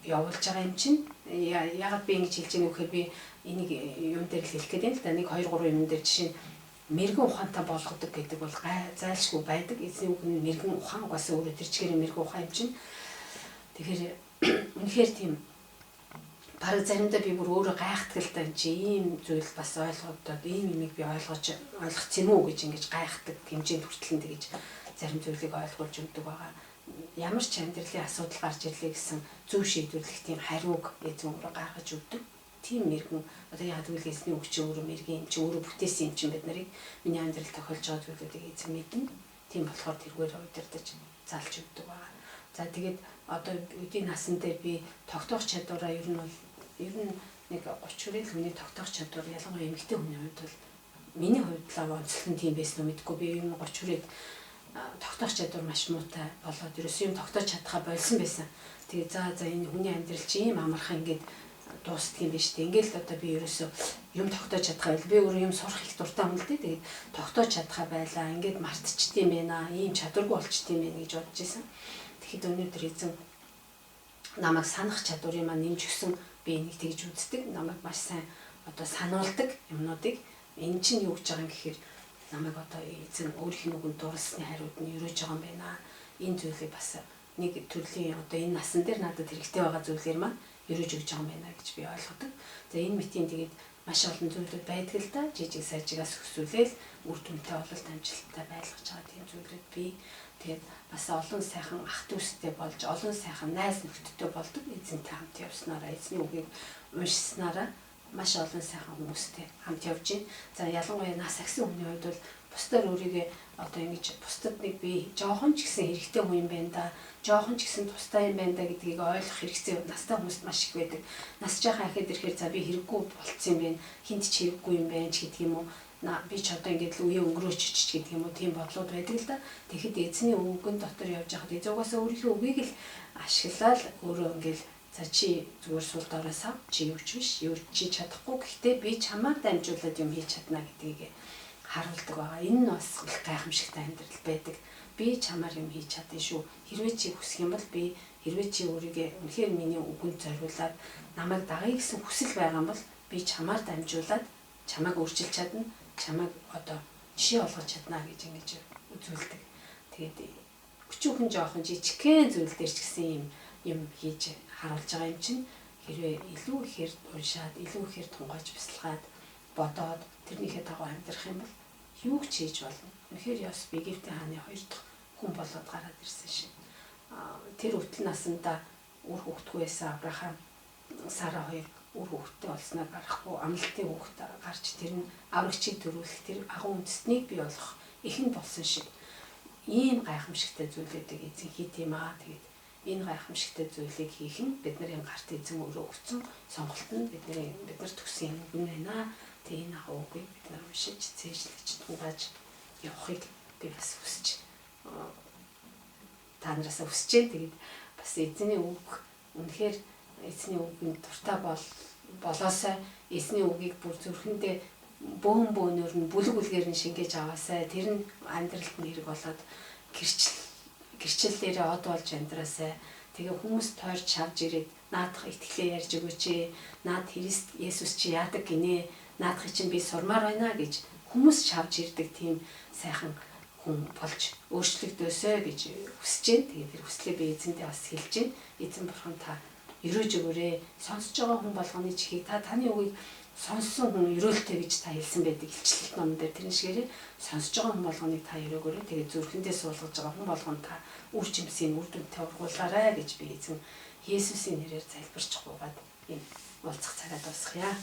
явуулж байгаа юм чинь яагаад би ингэж хэлж байгаа вэ гэхээр би энийг юм дээр л хэлэх гээд байна л да. 1 2 3 юм дээр жишээ нь мэрэгэн ухаантай болгодог гэдэг бол зайлшгүй байдаг. Эзний үг нь мэрэгэн ухаан угаасаа өөрөө тэр чигээр мэрэгэн ухаан юм чинь. Тэгэхээр үнэхээр тийм бараг заримдаа би бүр өөрөө гайхдаг л да энэ чи ийм зүйл бас ойлгогдоод ийм юмыг би ойлгох юм уу гэж ингэж гайхдаг хэмжээнд хүртэл нь тэгэж зарим зүйлийг ойлгуулж өгдөг байгаа. Ямар ч амьдралын асуудал гарч ирлээ гэсэн зөв шийдвэрлэх тийм хариуг эзэн өөрөө гаргаж өгдөг. Тийм мэрэгэн одоо яг тэгвэл эзний үг чи өөрөө мэрэгэн юм чи өөрөө бүтээсэн юм чи бид нарыг миний амьдрал тохиолж байгаа зүйлүүдийг эзэн мэднэ. Тийм болохоор тэргээр удирдах залж өгдөг байгаа. За тэгээд одоо үдийн насан дээр би тогтоох чадвараа ер нь нэг 30 хүрээ л хүний тогтоох чадвар ялангуяа эмэгтэй хүний хувьд бол миний хувьд л онцлог нь тийм байсан уу мэдэхгүй би ер нь 30 хүрээд тогтоох чадвар маш муутай болоод ерөөсөө юм тогтоож чадхаа болсон байсан. Тэгээ за энэ хүний амьдрал чи ийм амархан ингээд дуустдаг юм биш үү? Ингээл одоо би ерөөсөө юм тогтоож чадхаа байл. Би өөрөө юм сурах их дуртай юм л дээ. Тэгээд тогтоож чадхаа байлаа. Ингээд мартчихдээ юм байна. Ийм чадваргүй болчихдээ юм байна гэж бодож исэн. Тэгэхэд өнөөдөр эзэн намайг санах чадварыг маань нэмж өгсөн. Би энийг тэгж үздэг. Намайг маш сайн одоо сануулдаг юмнуудыг энэ чинь юу гэж байгаа юм гэхээр намайг одоо эзэн өөрийнх нь үгэнд дурлсны хариуд нь өрөөж байгаа юм байна. Энэ зүйлийг бас нэг төрлийн одоо энэ насан дээр надад хэрэгтэй байгаа зүйлээр маань өрөөж өгч байгаа юм байна гэж би ойлгодог. За энэ мэтийн тэгээд маш олон зүйлүүд байдаг л да. Жижиг сажигаас өсвөлээл үр дүнтэй бололт амжилттай байлгаж байгаа тийм зүйлүүд би тэгээд бас олон сайхан ах дүүстэй болж олон сайхан найз нөхдөдтэй болдог. Эзэнтэй хамт явснараа эзний үгийг уншснараа маш олон сайхан хүмүүстэй хамт явж байна. За ялангуяа нас агсан хүний хувьд бол бусдаар өөрийгөө одоо ингэж бусдад нэг би жоохон ч гэсэн хэрэгтэй хүн юм байна да. Жоохон ч гэсэн тустай юм байна да гэдгийг ойлгох хэрэгцээ настай хүмүүст маш их байдаг. Нас жаахан ахад ирэхээр за би хэрэггүй болцсон юм байна. Хинт ч хэрэггүй юм байна ч гэдэг юм уу. Би ч одоо ингэж л үе өнгөрөөч ч гэдэг юм уу. Тийм бодлууд байдаг л да. Тэгэхэд эзний үгэн дотор явж байхад эзээгээс өөрийнхөө үгийг л ашиглаад өөрөө ингэж за чи зүгээр сул дороосаа чи юу ч биш юу чи чадахгүй гэхдээ би чамаар дамжуулаад юм хийж чадна гэдгийг харуулдаг байгаа. Энэ нь бас их гайхамшигтай амьдрал байдаг. Би чамаар юм хийж чадсан шүү. Хэрвээ чи хүсэх юм бол би хэрвээ чи өөрийгөө үнэхээр миний үгэнд зориулаад намайг дагая гэсэн хүсэл байгаа юм бол би чамаар дамжуулаад чамайг өөрчилж чадна. Чамайг одоо жишээ болгож чадна гэж ингэж үзүүлдэг. Тэгээд өчүүхэн жоохон жижигхэн зүйл дээр ч гэсэн юм хийж харуулж байгаа юм чинь хэрвээ илүү ихээр уншаад илүү ихээр тунгааж бясалгаад бодоод тэрнийхээ дагуу амьдрах юм бол юу ч хийж болно. Үнэхээр Йосеф Египтийн хааны 2 дахь хүн болоод гараад ирсэн шин. Тэр өвтөл насандаа үр хөвгтгүй байсан Авраам, Сара хоёр үр хөвгттэй болсноо гарахгүй амлалтын хөвгт гарч тэр нь аврагчийг төрүүлэх тэр агуу үндэстнийг бий болгох ихэнд болсон шиг ийм гайхамшигтай зүйлүүдийг эзэн хийд юм аа. Тэгээд энэ гайхамшигтай зүйлийг хийх нь бидний гарт эзэн өөрөө өгсөн сонголт нь бид нар төссөн юм байна. Тэгээ энэ агуугүй бид нар уншиж цээжлэж тунгааж явахыг би бас хүсэж та нараас хүсэж байна. Тэгээд бас эзний үг үнэхээр эзний үгэнд дуртай болоосай эзний үгийг бүр зүрхэндээ бөөнөр нь бүлэг үлгээр нь шингээж аваасай. Тэр нь амьдралд нь хэрэг болоод гэрчлэлээрээ од болж амьдраасай. Тэгээ хүмүүс тойрч шавж ирээд наадах итгэлээ ярьж өгөөч. Наад Христ Есүс чи яадаг гинэ. Наадахыг чинь би сурмаар байна гэж хүмүүс шавж ирдэг тийм сайхан хүн болж өөрчлөгдөөсэй гэж хүсэж байна. Тэгээд тэр хүслээ би эзэндээ бас хэлж байна. Эзэн бурхан та өрөөж өгөөрэй. Сонсож байгаа хүн болгоны чихийг таны үгийг сонссон хүн өрөөлтэй гэж та хэлсэн байдаг илчлэлт номон дээр тэрэн шигээрээ сонсож байгаа хүн болгоныг та өрөөгөөрэй. Тэгээд зүрхэндээ суулгаж байгаа хүн болгонд та үр жимсийн үр дүнтэй ургуулаарай гэж би эзэн Есүсийн нэрээр залбирч гуйгаад энэ уулзах цагаа дуусгая.